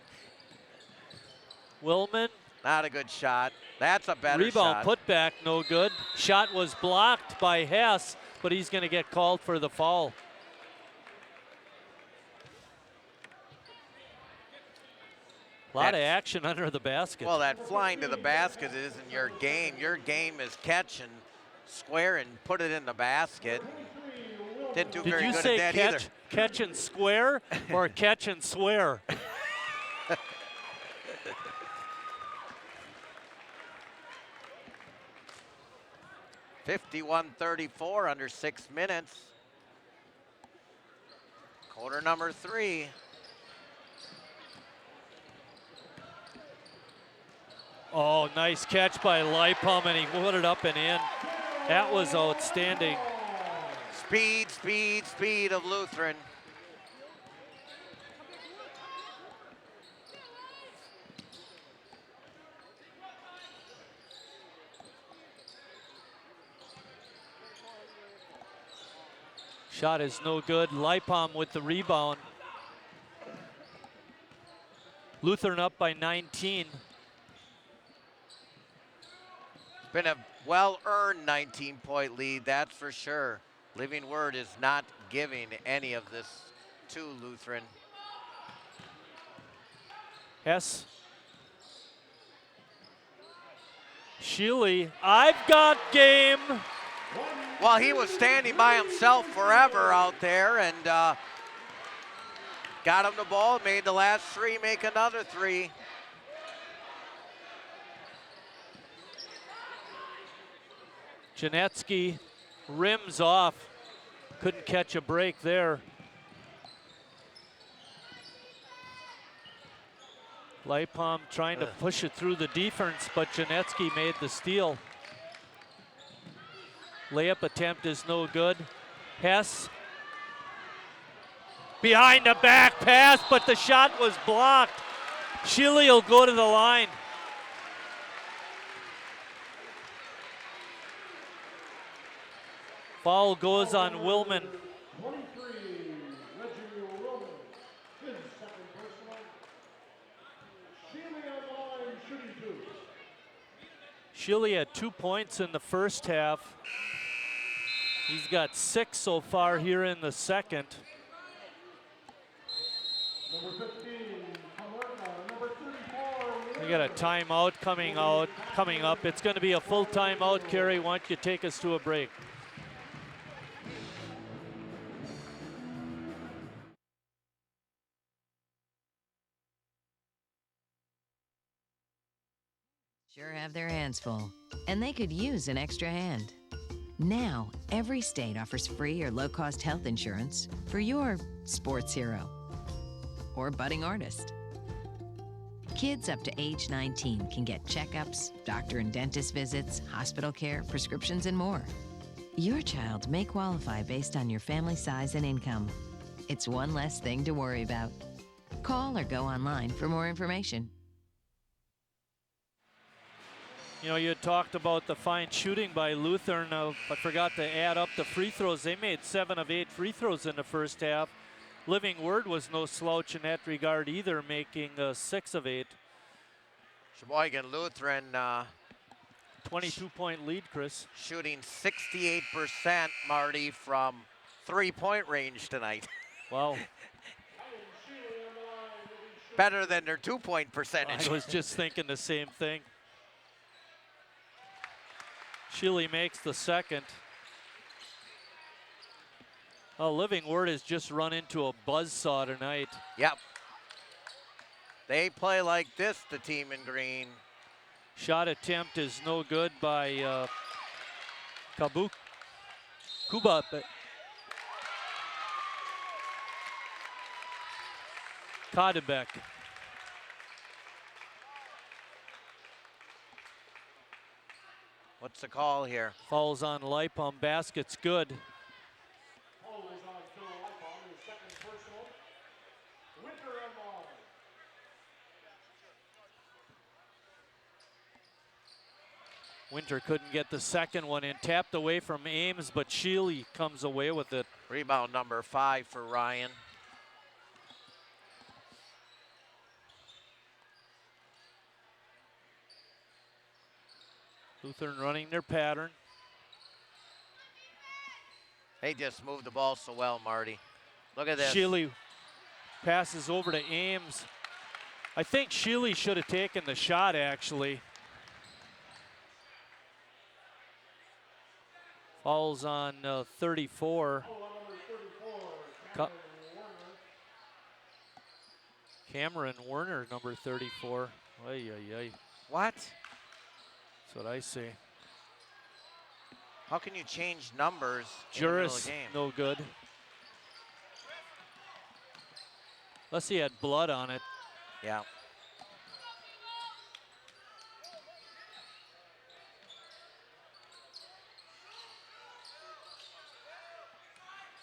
Willman. Not a good shot. That's a better Rebound shot. put back, no good. Shot was blocked by Hess, but he's going to get called for the foul. A lot of action under the basket. Well, that flying to the basket isn't your game. Your game is catch and square and put it in the basket. Didn't do very good at that either. Did you say catch and square or catch and swear? 51-34, under 6 minutes. Quarter number 3. Oh, nice catch by Lipum, and he put it up and in. That was outstanding. Speed, speed, speed of Lutheran. Shot is no good. Lipum with the rebound. Lutheran up by 19. It's been a well-earned 19-point lead, that's for sure. Living Word is not giving any of this to Lutheran. Hess. Sheely, I've got game. Well, he was standing by himself forever out there, and got him the ball, made the last 3, make another 3. Janetsky rims off. Couldn't catch a break there. Lipum trying to push it through the defense, but Janetsky made the steal. Layup attempt is no good. Hess. Behind the back pass, but the shot was blocked. Sheely will go to the line. Foul goes on Willman. 23, Reggie Roman, his second personal. Sheely on the line, shooting 2. Sheely had 2 points in the first half. He's got 6 so far here in the second. Number 15, Kalerna. Number 34, We got a timeout coming up. It's going to be a full timeout. Carrie, why don't you take us to a break? Sure have their hands full, and they could use an extra hand. Now, every state offers free or low-cost health insurance for your sports hero or budding artist. Kids up to age 19 can get checkups, doctor and dentist visits, hospital care, prescriptions, and more. Your child may qualify based on your family size and income. It's one less thing to worry about. Call or go online for more information. You know, you had talked about the fine shooting by Lutheran. I forgot to add up the free throws. They made 7 of 8 free throws in the first half. Living Word was no slouch in that regard either, making 6 of 8. Sheboygan Lutheran 22-point lead, Chris. shooting 68%, Marty, from 3-point range tonight. Wow. Better than their 2-point percentage. I was just thinking the same thing. Sheely makes the second. Oh, Living Word has just run into a buzzsaw tonight. Yep. They play like this, the team in green. Shot attempt is no good by Kuba. Kadebek. What's the call here? Falls on Lipum, basket's good. Foul is on Phil Lipum, his second personal. Winter on the line. Winter couldn't get the second one in. Tapped away from Ames, but Sheely comes away with it. Rebound number 5 for Ryan. Lutheran running their pattern. They just moved the ball so well, Marty. Look at this. Sheely passes over to Ames. I think Sheely should have taken the shot, actually. Falls on 34. Cameron Werner, number 34. Ay, ay, ay. What? That's what I see. How can you change numbers in the middle of Juris, the game? no good. Unless he had blood on it. Yeah.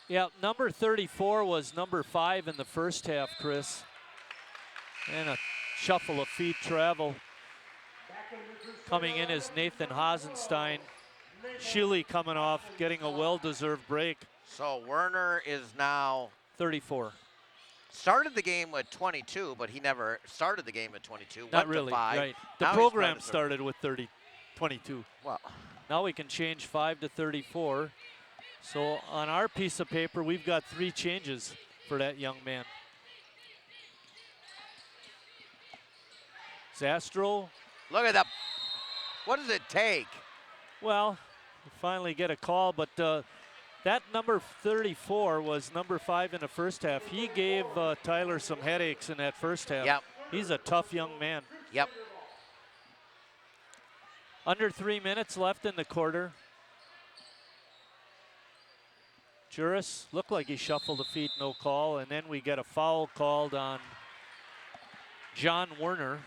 Yeah, number 34 was number 5 in the first half, Chris. And a shuffle of feet travel. Coming in is Nathan Hasenstein. Sheely coming off, getting a well-deserved break. So Werner is now 34. Started the game with 22, but he never started the game at 22. Not went really, to 5. right. The Now he's program playing to started with 22. Well, now we can change 5 to 34. So on our piece of paper, we've got 3 changes for that young man. Zastro. Look at that. What does it take? Well, we finally get a call, but that number 34 was number 5 in the first half. He gave Tyler some headaches in that first half. Yep. He's a tough young man. Yep. Under 3 minutes left in the quarter. Juris looked like he shuffled the feet, no call, and then we get a foul called on John Werner.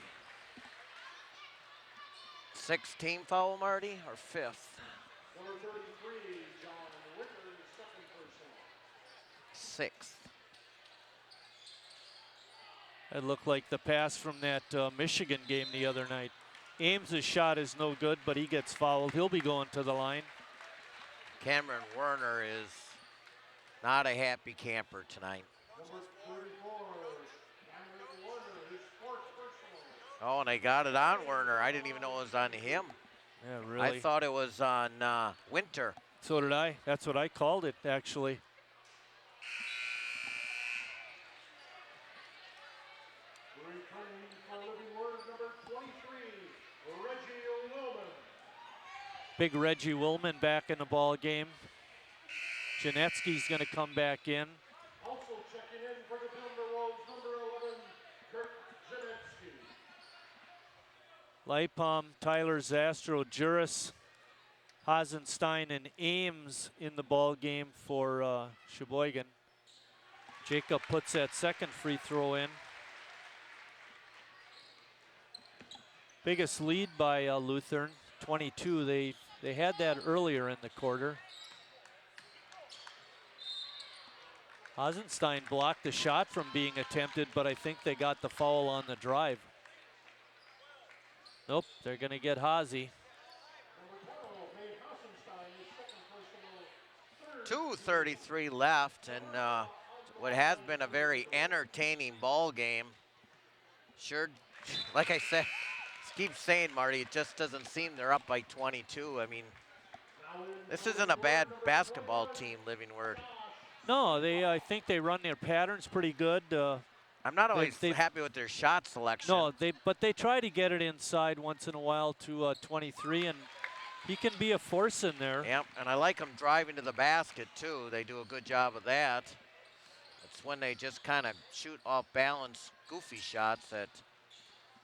16 foul, Marty, or 5th? Number 33, John Wicker, second personal. 6th. It looked like the pass from that Michigan game the other night. Ames's shot is no good, but he gets fouled. He'll be going to the line. Cameron Werner is not a happy camper tonight. Number 34, Cameron Werner, his fourth personal. Oh, and they got it on Werner. I didn't even know it was on him. Yeah, really. I thought it was on Winter. So did I. That's what I called it, actually. Returning for Living Word, number 23, Reggie Willman. Big Reggie Willman back in the ball game. Janetsky's going to come back in. Also checking in for the Timberwolves, number 11, Kirk Janetsky. Lipom, Tyler Zastro, Juris, Hasenstein, and Ames in the ball game for Sheboygan. Jacob puts that second free throw in. Biggest lead by Lutheran, 22. They had that earlier in the quarter. Hasenstein blocked the shot from being attempted, but I think they got the foul on the drive. Nope, they're going to get Hazy. 2:33 left, and what has been a very entertaining ball game. Sure, like I said, keep saying, Marty, it just doesn't seem they're up by 22. I mean, this isn't a bad basketball team, Living Word. No, I think they run their patterns pretty good. I'm not always happy with their shot selection. No, but they try to get it inside once in a while to 23, and he can be a force in there. Yep, and I like them driving to the basket, too. They do a good job of that. It's when they just kind of shoot off balance, goofy shots that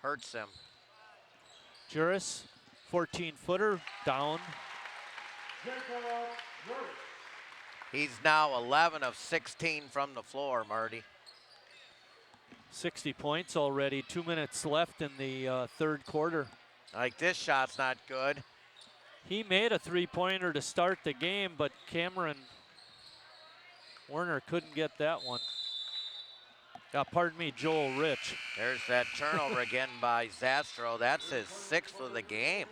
hurts them. Juris, 14-footer, down. He's now 11 of 16 from the floor, Marty. 60 points already, 2 minutes left in the third quarter. Like, this shot's not good. He made a three-pointer to start the game, but Cameron Werner couldn't get that one. Pardon me, Joel Rich. There's that turnover again by Zastro. That's his 6th of the game.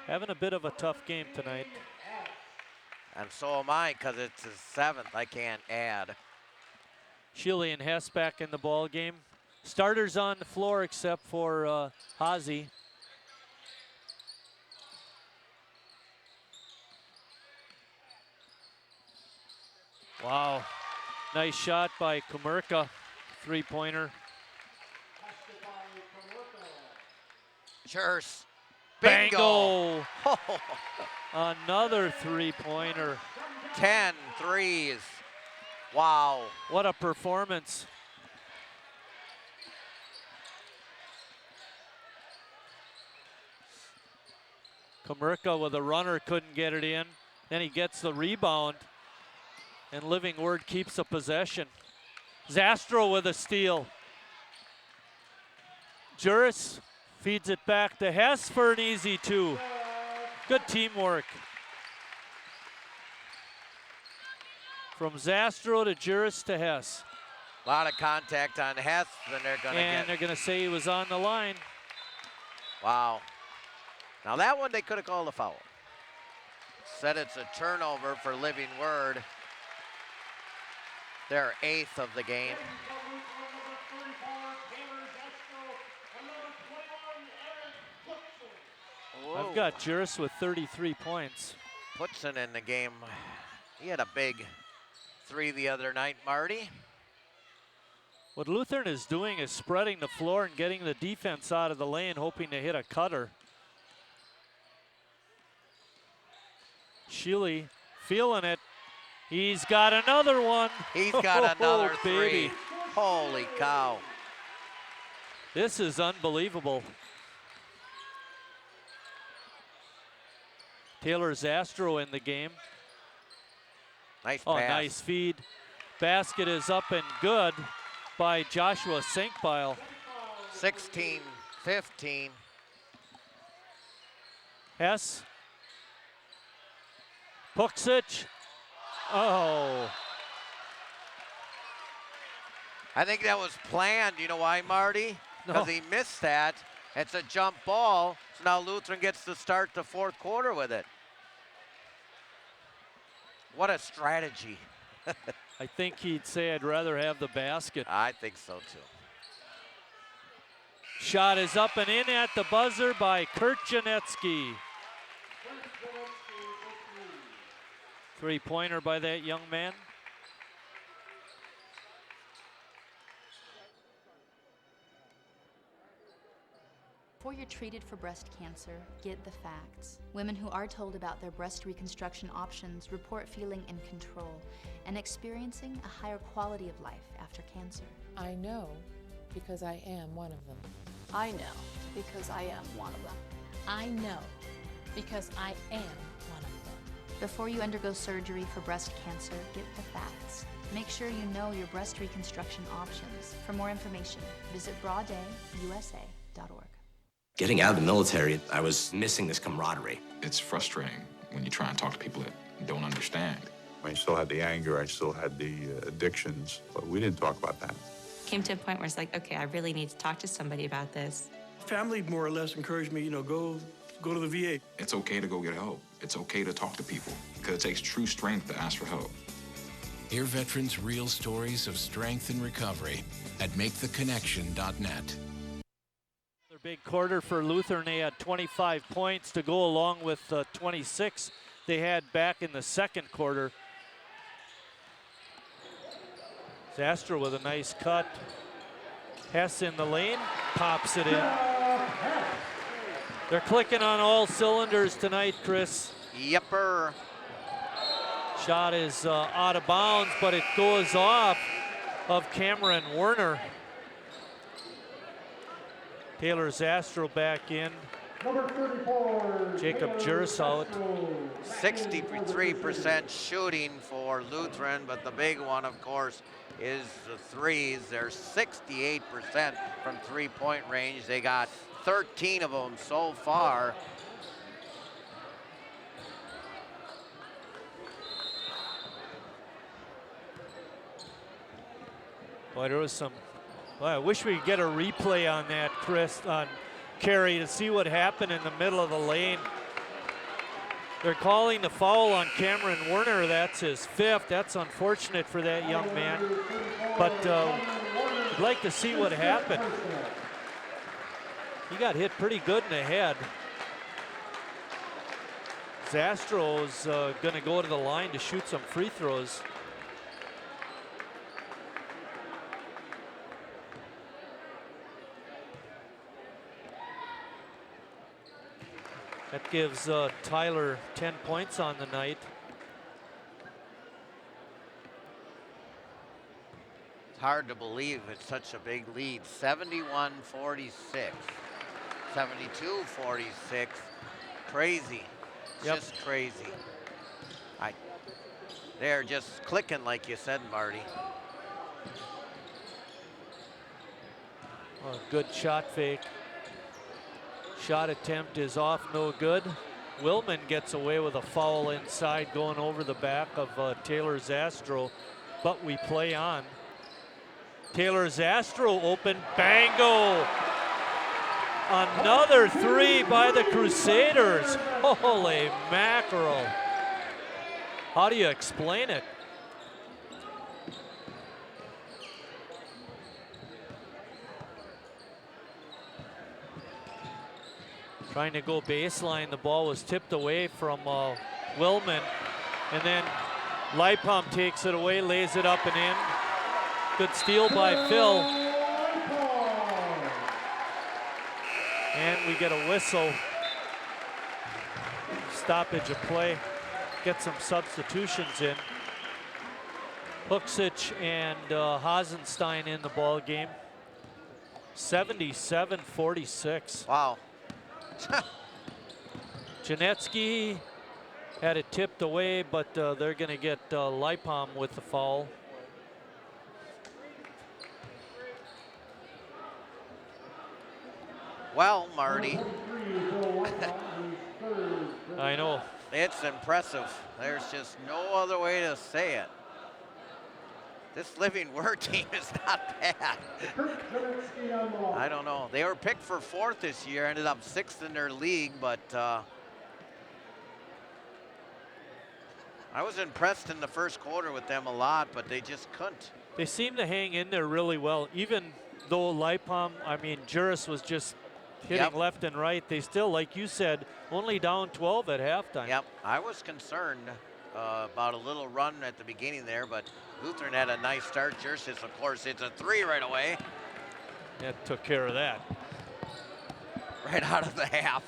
Having a bit of a tough game tonight. And so am I, because it's his 7th. I can't add. Sheely and Hess back in the ball game. Starters on the floor except for Hazy. Wow, nice shot by Komerka, three-pointer. Cheers. Bingo! Another three-pointer. 10 threes. Wow. What a performance. Kamerka with a runner, couldn't get it in. Then he gets the rebound, and Living Word keeps the possession. Zastro with a steal. Juris feeds it back to Hess for an easy 2. Good teamwork. From Zastro to Juris to Hess. A lot of contact on Hess, and they're going to say he was on the line. Wow. Now that one they could have called a foul. Said it's a turnover for Living Word. Their 8th of the game. Whoa. I've got Juris with 33 points. Putson in the game. He had a big 3 the other night, Marty. What Lutheran is doing is spreading the floor and getting the defense out of the lane, hoping to hit a cutter. Sheely feeling it. He's got another one. He's got another 3. Baby. Holy cow. This is unbelievable. Taylor Zastro in the game. Nice pass. Oh, nice feed. Basket is up and good by Joshua Sinkbile. 16-15. Hess. Puksic. Oh. I think that was planned. You know why, Marty? Because he missed that. It's a jump ball. So now Lutheran gets to start the 4th quarter with it. What a strategy. I think he'd say I'd rather have the basket. I think so too. Shot is up and in at the buzzer by Kurt Janetsky. 3-pointer by that young man. Before you're treated for breast cancer, get the facts. Women who are told about their breast reconstruction options report feeling in control and experiencing a higher quality of life after cancer. I know because I am one of them. I know because I am one of them. I know because I am one of them. Before you undergo surgery for breast cancer, get the facts. Make sure you know your breast reconstruction options. For more information, visit broaddayusa.org. Getting out of the military, I was missing this camaraderie. It's frustrating when you try and talk to people that don't understand. I still had the anger, I still had the addictions, but we didn't talk about that. Came to a point where it's like, okay, I really need to talk to somebody about this. Family more or less encouraged me, go to the VA. It's okay to go get help. It's okay to talk to people because it takes true strength to ask for help. Hear veterans' real stories of strength and recovery at MakeTheConnection.net. Big quarter for Lutheran. They had 25 points to go along with 26 they had back in the second quarter. Zastro with a nice cut. Hess in the lane, pops it in. They're clicking on all cylinders tonight, Chris. Yepper. Shot is out of bounds, but it goes off of Cameron Werner. Taylor Zastro back in. Number 34. Jacob Juris out. 63% shooting for Lutheran, but the big one, of course, is the threes. They're 68% from three-point range. They got 13 of them so far. Boy, there was some. Well, I wish we could get a replay on that, Chris, on Carey, to see what happened in the middle of the lane. They're calling the foul on Cameron Werner. That's his fifth. That's unfortunate for that young man. But I'd like to see what happened. He got hit pretty good in the head. Zastro's going to go to the line to shoot some free throws. That gives Tyler 10 points on the night. It's hard to believe it's such a big lead. 71-46, 72-46, crazy. Yep. Just crazy. They're just clicking, like you said, Marty. Well, good shot fake. Shot attempt is off, no good. Willman gets away with a foul inside going over the back of Taylor Zastro, but we play on. Taylor Zastro open, bango! Another three by the Crusaders. Holy mackerel. How do you explain it? Trying to go baseline, the ball was tipped away from Willman, and then Lipum takes it away, lays it up and in. Good steal by Phil. And we get a whistle. Stoppage of play. Get some substitutions in. Huxic and Hasenstein in the ball game. 77-46. Wow. Janetsky had it tipped away, but they're going to get Lipum with the foul. Well, Marty. I know. It's impressive. There's just no other way to say it. This Living Word team is not bad. I don't know. They were picked for 4th this year, ended up 6th in their league, but I was impressed in the first quarter with them a lot, but they just couldn't. They seem to hang in there really well, even though Lipum, I mean, Juris was just hitting left and right. They still, like you said, only down 12 at halftime. Yep, I was concerned about a little run at the beginning there, but Lutheran had a nice start. Juris, of course, hits a 3 right away. That took care of that. Right out of the half.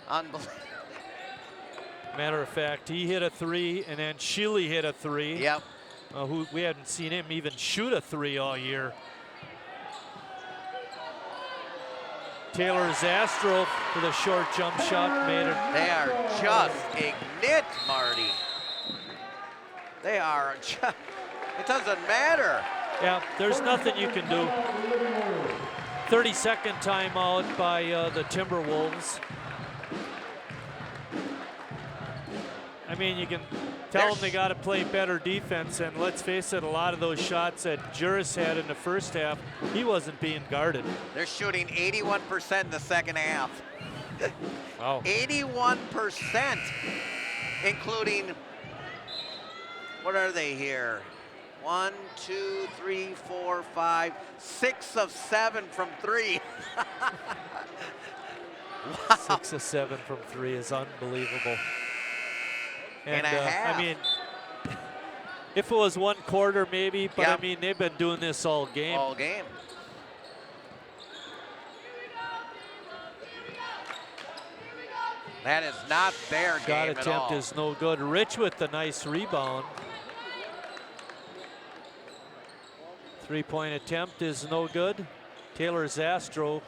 Unbelievable. Matter of fact, he hit a 3, and then Sheely hit a 3. Yep. Who we hadn't seen him even shoot a 3 all year. Taylor Zastro with a short jump shot made it. They are just ignite, Marty. They are just, it doesn't matter. Yeah, there's nothing you can do. 30-second timeout by the Timberwolves. I mean, you can tell them they got to play better defense, and let's face it, a lot of those shots that Juris had in the first half, he wasn't being guarded. They're shooting 81% in the second half. Wow. 81%, including, what are they here? 1, 2, 3, 4, 5, 6 of 7 from 3. Wow. 6 of 7 from 3 is unbelievable. And a half. I mean, if it was one quarter maybe, but I mean, they've been doing this all game. All game. That is not their Shot game at all. attempt is no good. Rich with the nice rebound. 3-point attempt is no good. Taylor Zastro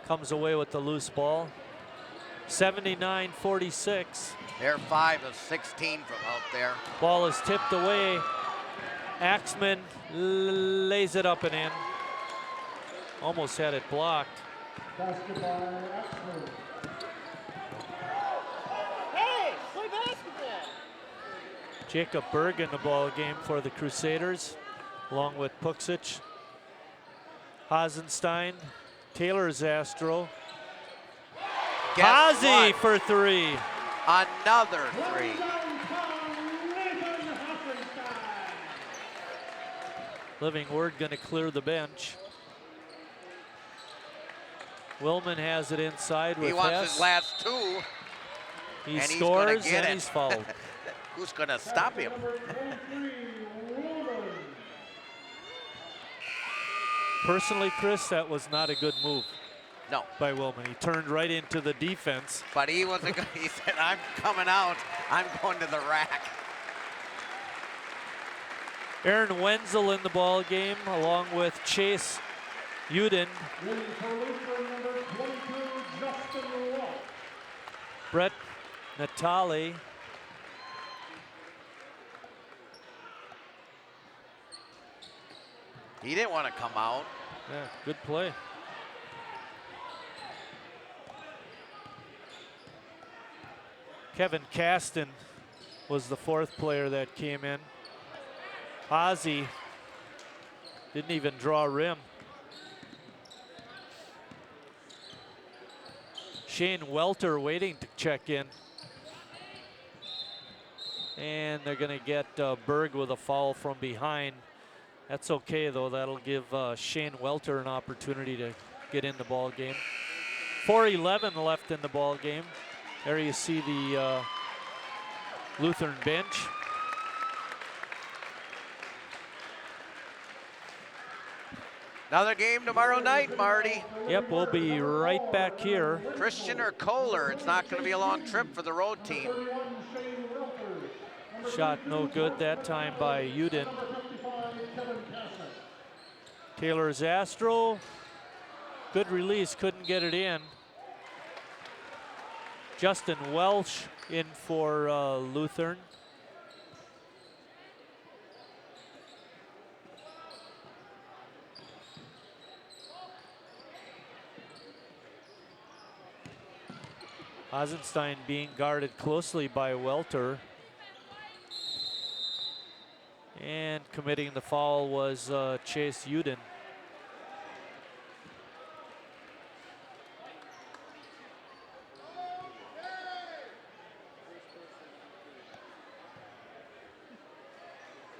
comes away with the loose ball. 79-46. They're 5 of 16 from out there. Ball is tipped away. Axman lays it up and in. Almost had it blocked. Basket by Axman. Hey, play basketball. Jacob Berg in the ball game for the Crusaders, along with Puksic, Hasenstein, Taylor Zastro. Kazi for 3. Another 3. Living Word going to clear the bench. Willman has it inside with He wants Hess. his last 2. He and scores he's and he's fouled. Who's going to stop him? Personally, Chris, that was not a good move. No. By Willman. He turned right into the defense. But he wasn't good. He said, I'm coming out. I'm going to the rack. Aaron Wenzel in the ball game, along with Chase Uden. Brett Natale. He didn't want to come out. Yeah, good play. Kevin Caston was the 4th player that came in. Ozzy didn't even draw rim. Shane Welter waiting to check in. And they're going to get Berg with a foul from behind. That's okay, though. That'll give Shane Welter an opportunity to get in the ball game. 4:11 left in the ball game. There you see the Lutheran bench. Another game tomorrow night, Marty. Yep, we'll be right back here. Christian or Kohler. It's not going to be a long trip for the road team. Shot no good that time by Uden. Taylor Zastro, good release, couldn't get it in. Justin Welsh in for Lutheran. Hasenstein being guarded closely by Welter. And committing the foul was Chase Uden.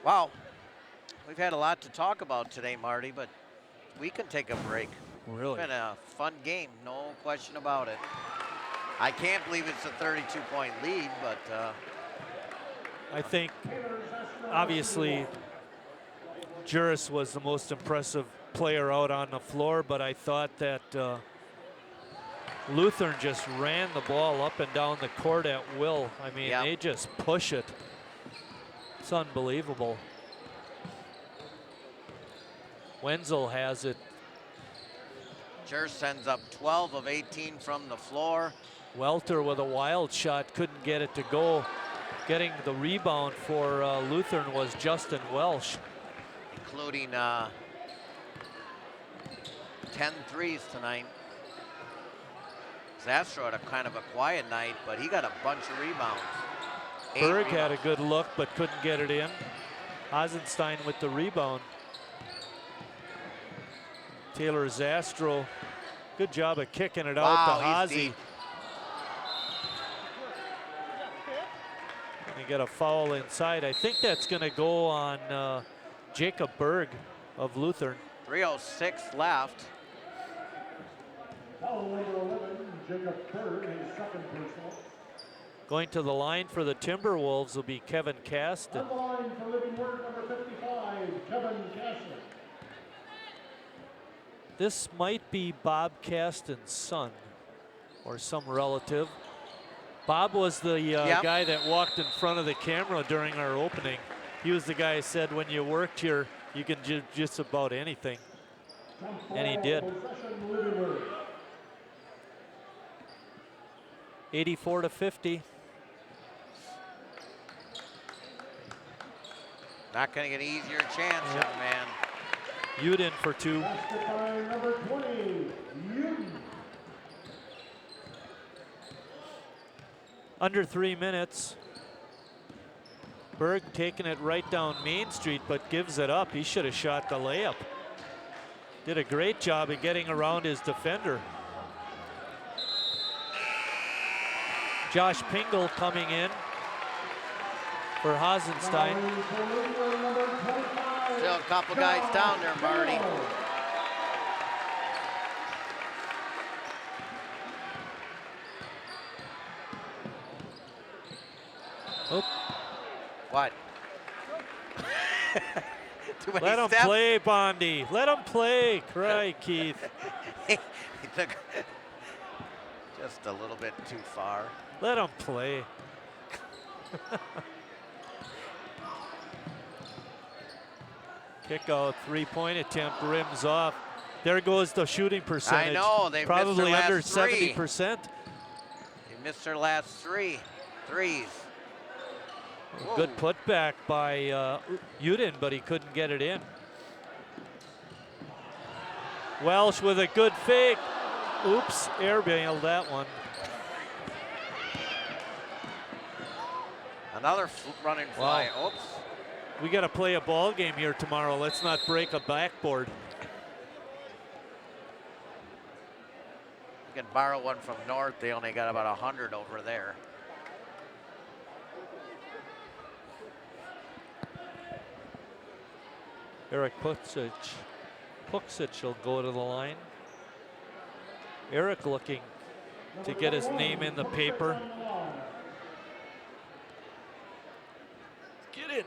Wow, we've had a lot to talk about today, Marty, but we can take a break. Really? It's been a fun game, no question about it. I can't believe it's a 32-point lead, but I think, obviously, Juris was the most impressive player out on the floor, but I thought that Lutheran just ran the ball up and down the court at will. I mean, they just push it. It's unbelievable. Wenzel has it. Juris sends up 12 of 18 from the floor. Welter with a wild shot, couldn't get it to go. Getting the rebound for Lutheran was Justin Welsh. Including 10 threes tonight. Zastro had a kind of a quiet night, but he got a bunch of rebounds. Berg had a good look, but couldn't get it in. Hasenstein with the rebound. Taylor Zastro, good job of kicking it out to Hazy. Gonna get a foul inside. I think that's gonna go on Jacob Berg of Lutheran. 3:06 left. Foul number 11, Jacob Berg, his second personal. Going to the line for the Timberwolves will be Kevin Caston. On the line for Living Word number 55, Kevin Caston. This might be Bob Caston's son or some relative. Bob was the guy that walked in front of the camera during our opening. He was the guy who said when you worked here, you can do just about anything. And he did. 84-50. Not going to get an easier chance, young man. Uden for 2. Number 20, Uden. Under 3 minutes. Berg taking it right down Main Street, but gives it up. He should have shot the layup. Did a great job of getting around his defender. Josh Pingle coming in for Hasenstein. Still a couple guys down there, Marty. Oop. What? Let him play, Bondi. Let him play. Cry, Keith. He took just a little bit too far. Let him play. Kick out, 3-point attempt, rims off. There goes the shooting percentage. I know, they've probably missed their under last three. 70%. They missed her last three threes. Good putback by Uden, but he couldn't get it in. Welsh with a good fake. Oops, airbailed that one. Another running fly. Wow. Oops. We got to play a ball game here tomorrow. Let's not break a backboard. You can borrow one from North. They only got about 100 over there. Eric Puksic will go to the line. Eric looking to get his name in the paper. Get in there.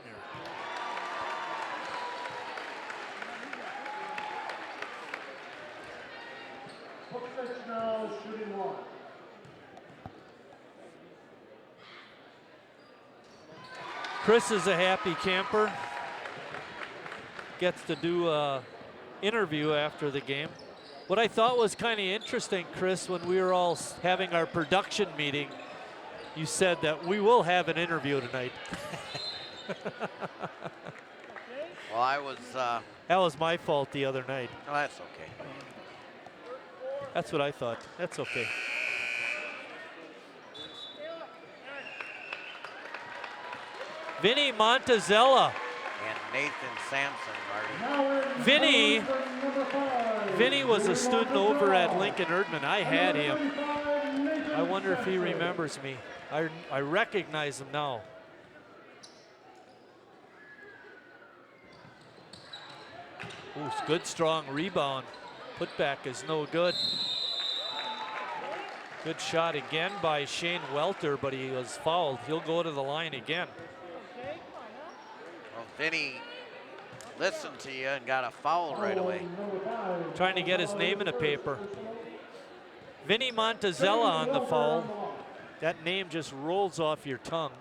Now shooting one. Chris is a happy camper. Gets to do an interview after the game. What I thought was kind of interesting, Chris, when we were all having our production meeting, you said that we will have an interview tonight. Well, I was... That was my fault the other night. No, that's okay. That's what I thought. That's okay. Vinny Montezella. And Nathan Sampson, Marty. Vinny was a student over at Lincoln Erdman. I had him. I wonder if he remembers me. I recognize him now. Ooh, good strong rebound. Putback is no good. Good shot again by Shane Welter, but he was fouled. He'll go to the line again. Well, Vinny listened to you and got a foul right away. Trying to get his name in the paper. Vinny Montezella on the foul. That name just rolls off your tongue.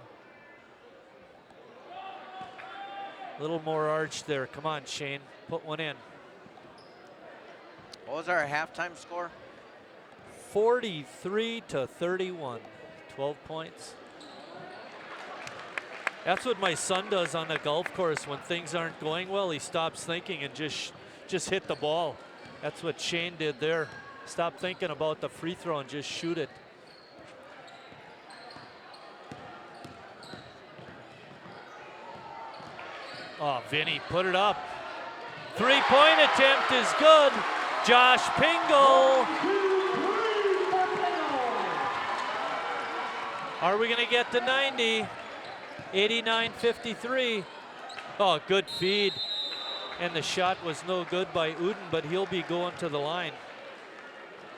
A little more arch there. Come on, Shane. Put one in. What was our halftime score? 43-31. 12 points. That's what my son does on the golf course when things aren't going well. He stops thinking and just hit the ball. That's what Shane did there. Stop thinking about the free throw and just shoot it. Oh, Vinny put it up. Three-point attempt is good. Josh Pingle. Are we going to get to 90? 89-53. Oh, good feed. And the shot was no good by Uden, but he'll be going to the line.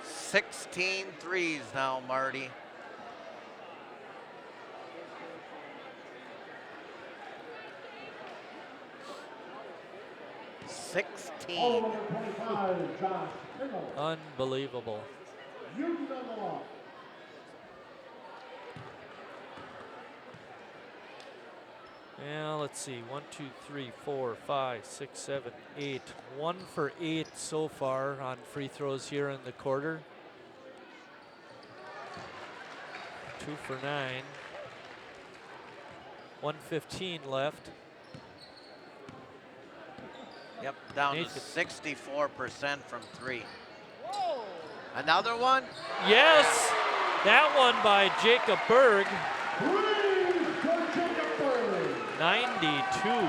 16 threes now, Marty. Unbelievable. Yeah, let's see. 1, 2, 3, 4, 5, 6, 7, 8. 1 for 8 so far on free throws here in the quarter. 2 for 9. 1:15 left. Yep, down to 64% from 3. Another one? Yes, that one by Jacob Berg. 92.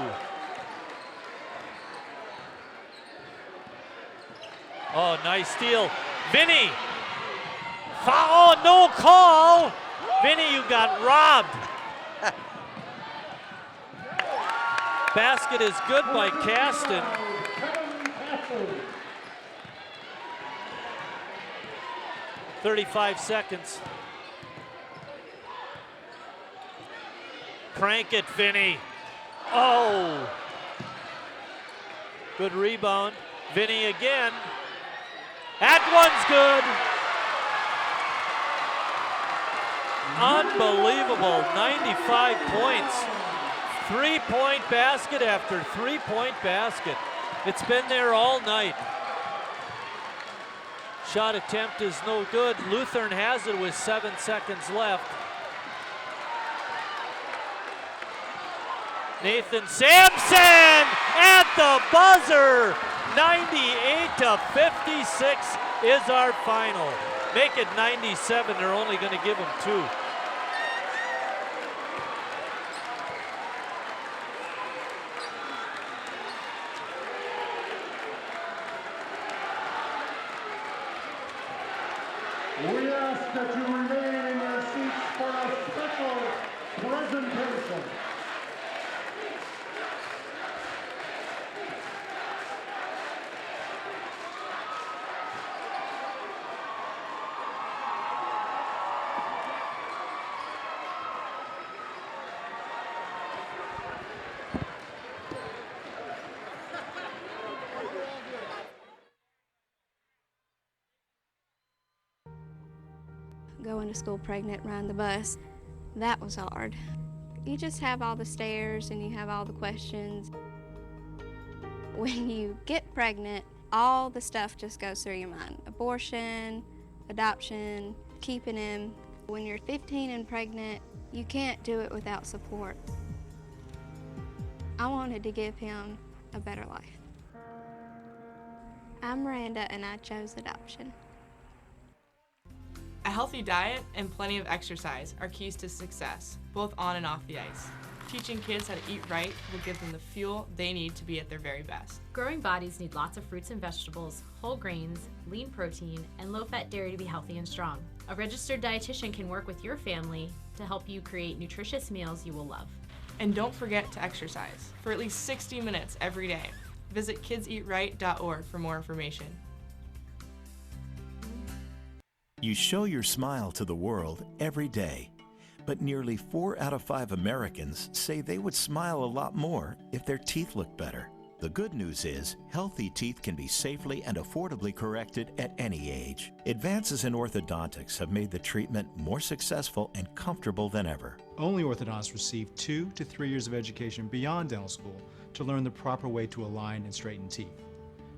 Oh, nice steal. Vinny. Oh, no call. Vinny, you got robbed. Basket is good by Caston. .35 seconds. Crank it, Vinny. Oh. Good rebound. Vinny again. That one's good. Unbelievable. 95 points. 3-point basket after 3-point basket. It's been there all night. Shot attempt is no good. Lutheran has it with 7 seconds left. Nathan Sampson at the buzzer. 98-56 is our final. Make it 97, they're only going to give him 2. We ask that you remain in your seats for a special presentation. Going to school pregnant, riding the bus, that was hard. You just have all the stares and you have all the questions. When you get pregnant, all the stuff just goes through your mind. Abortion, adoption, keeping him. When you're 15 and pregnant, you can't do it without support. I wanted to give him a better life. I'm Miranda and I chose adoption. A healthy diet and plenty of exercise are keys to success, both on and off the ice. Teaching kids how to eat right will give them the fuel they need to be at their very best. Growing bodies need lots of fruits and vegetables, whole grains, lean protein, and low-fat dairy to be healthy and strong. A registered dietitian can work with your family to help you create nutritious meals you will love. And don't forget to exercise for at least 60 minutes every day. Visit kidseatright.org for more information. You show your smile to the world every day, but nearly 4 out of 5 Americans say they would smile a lot more if their teeth looked better. The good news is, healthy teeth can be safely and affordably corrected at any age. Advances in orthodontics have made the treatment more successful and comfortable than ever. Only orthodontists receive 2 to 3 years of education beyond dental school to learn the proper way to align and straighten teeth.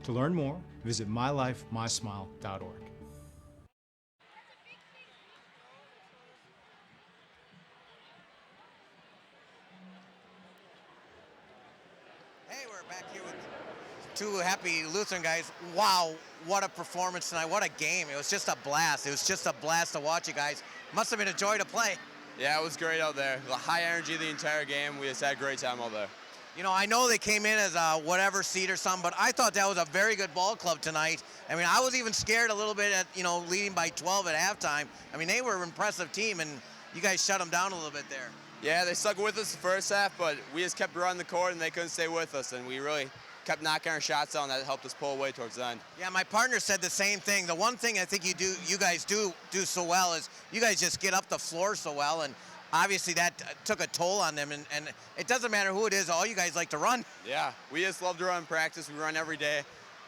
To learn more, visit mylifemysmile.org. Back here with 2 happy Lutheran guys. Wow, what a performance tonight. What a game. It was just a blast. It was just a blast to watch you guys. Must have been a joy to play. Yeah, it was great out there. High energy the entire game. We just had a great time out there. You know, I know they came in as a whatever seed or something, but I thought that was a very good ball club tonight. I mean, I was even scared a little bit at, leading by 12 at halftime. I mean, they were an impressive team, and you guys shut them down a little bit there. Yeah, they stuck with us the first half, but we just kept running the court and they couldn't stay with us, and we really kept knocking our shots down. That helped us pull away towards the end. Yeah, my partner said the same thing. The one thing I think you guys do so well is you guys just get up the floor so well, and obviously that took a toll on them, and it doesn't matter who it is, all you guys like to run. Yeah, we just love to run practice. We run every day,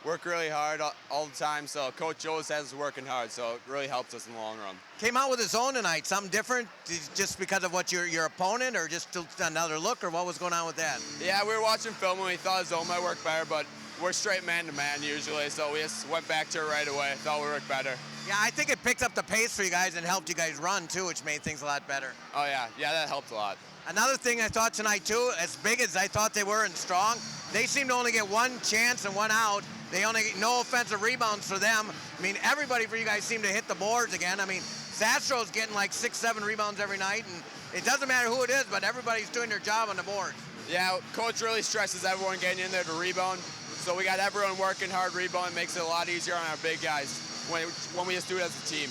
work really hard all the time, so Coach Joe has us working hard, so it really helps us in the long run. Came out with his own tonight, something different, just because of what your opponent, or just another look, or what was going on with that? Yeah, we were watching film and we thought his own might work better, but we're straight man-to-man usually, so we just went back to it right away. Thought we worked better. Yeah, I think it picked up the pace for you guys and helped you guys run, too, which made things a lot better. Oh, yeah, that helped a lot. Another thing I thought tonight, too, as big as I thought they were and strong, they seemed to only get 1 chance and 1 out. They only get no offensive rebounds for them. I mean, everybody for you guys seemed to hit the boards again. I mean, Zastro's getting like 6-7 rebounds every night, and it doesn't matter who it is, but everybody's doing their job on the board. Yeah, Coach really stresses everyone getting in there to rebound, so we got everyone working hard rebounding. Makes it a lot easier on our big guys when we just do it as a team.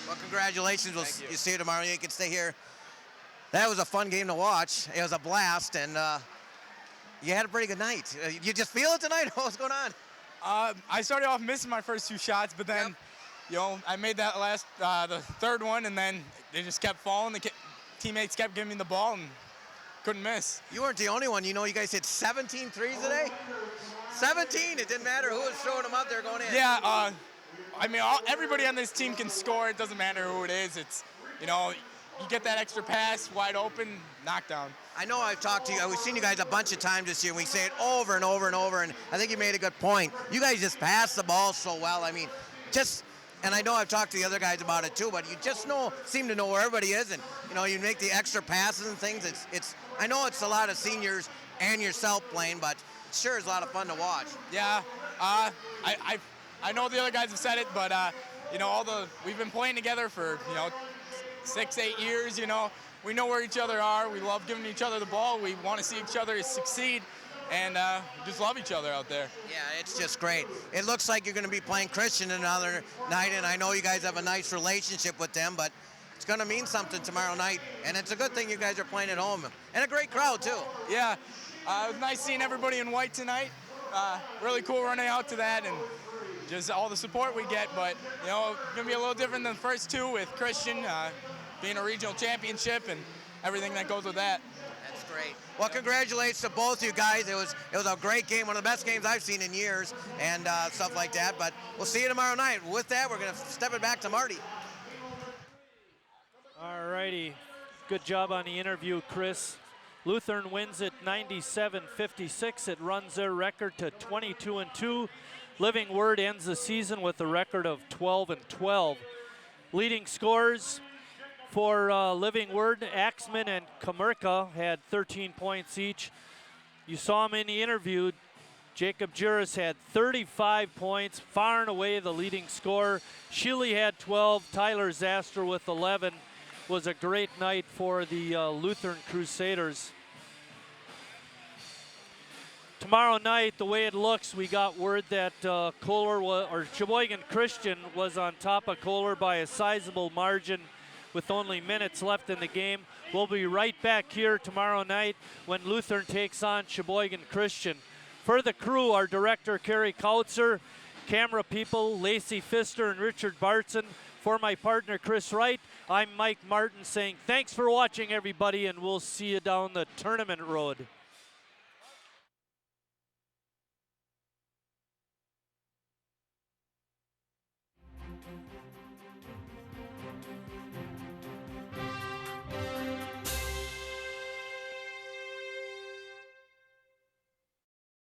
Well, congratulations. You see you tomorrow. You can stay here. That was a fun game to watch. It was a blast, and you had a pretty good night. You just feel it tonight? What's going on? I started off missing my first 2 shots, but then, I made that the third one, and then they just kept falling. The teammates kept giving me the ball and couldn't miss. You weren't the only one. You guys hit 17 threes today? 17. It didn't matter who was throwing them out there going in. Yeah, I mean, everybody on this team can score. It doesn't matter who it is. It's, you get that extra pass, wide open, knockdown. I know I've talked to you. We've seen you guys a bunch of times this year, and we say it over and over and over, and I think you made a good point. You guys just pass the ball so well. I mean, and I know I've talked to the other guys about it too, but you just seem to know where everybody is, and you make the extra passes and things. It's I know it's a lot of seniors and yourself playing, but it sure is a lot of fun to watch. Yeah, I know the other guys have said it, but we've been playing together for 6-8 years. We know where each other are. We love giving each other the ball. We want to see each other succeed, and just love each other out there. Yeah, it's just great. It looks like you're going to be playing Christian another night, and I know you guys have a nice relationship with them, but it's going to mean something tomorrow night, and it's a good thing you guys are playing at home, and a great crowd too. Yeah, it was nice seeing everybody in white tonight. Really cool running out to that, and just all the support we get, but it's going to be a little different than the first two with Christian being a regional championship and everything that goes with that. That's great. Well, congratulations to both you guys. It was a great game, one of the best games I've seen in years, and stuff like that. But we'll see you tomorrow night. With that, we're going to step it back to Marty. All righty. Good job on the interview, Chris. Lutheran wins it 97-56. It runs their record to 22-2. Living Word ends the season with a record of 12-12. Leading scorers for Living Word, Axman and Kamerka had 13 points each. You saw him in the interview. Jacob Juris had 35 points, far and away the leading scorer. Sheely had 12, Tyler Zastor with 11. Was a great night for the Lutheran Crusaders. Tomorrow night, the way it looks, we got word that Sheboygan Christian was on top of Kohler by a sizable margin with only minutes left in the game. We'll be right back here tomorrow night when Lutheran takes on Sheboygan Christian. For the crew, our director, Kerry Kautzer, camera people, Lacey Pfister and Richard Bartson. For my partner, Chris Wright, I'm Mike Martin saying thanks for watching, everybody, and we'll see you down the tournament road.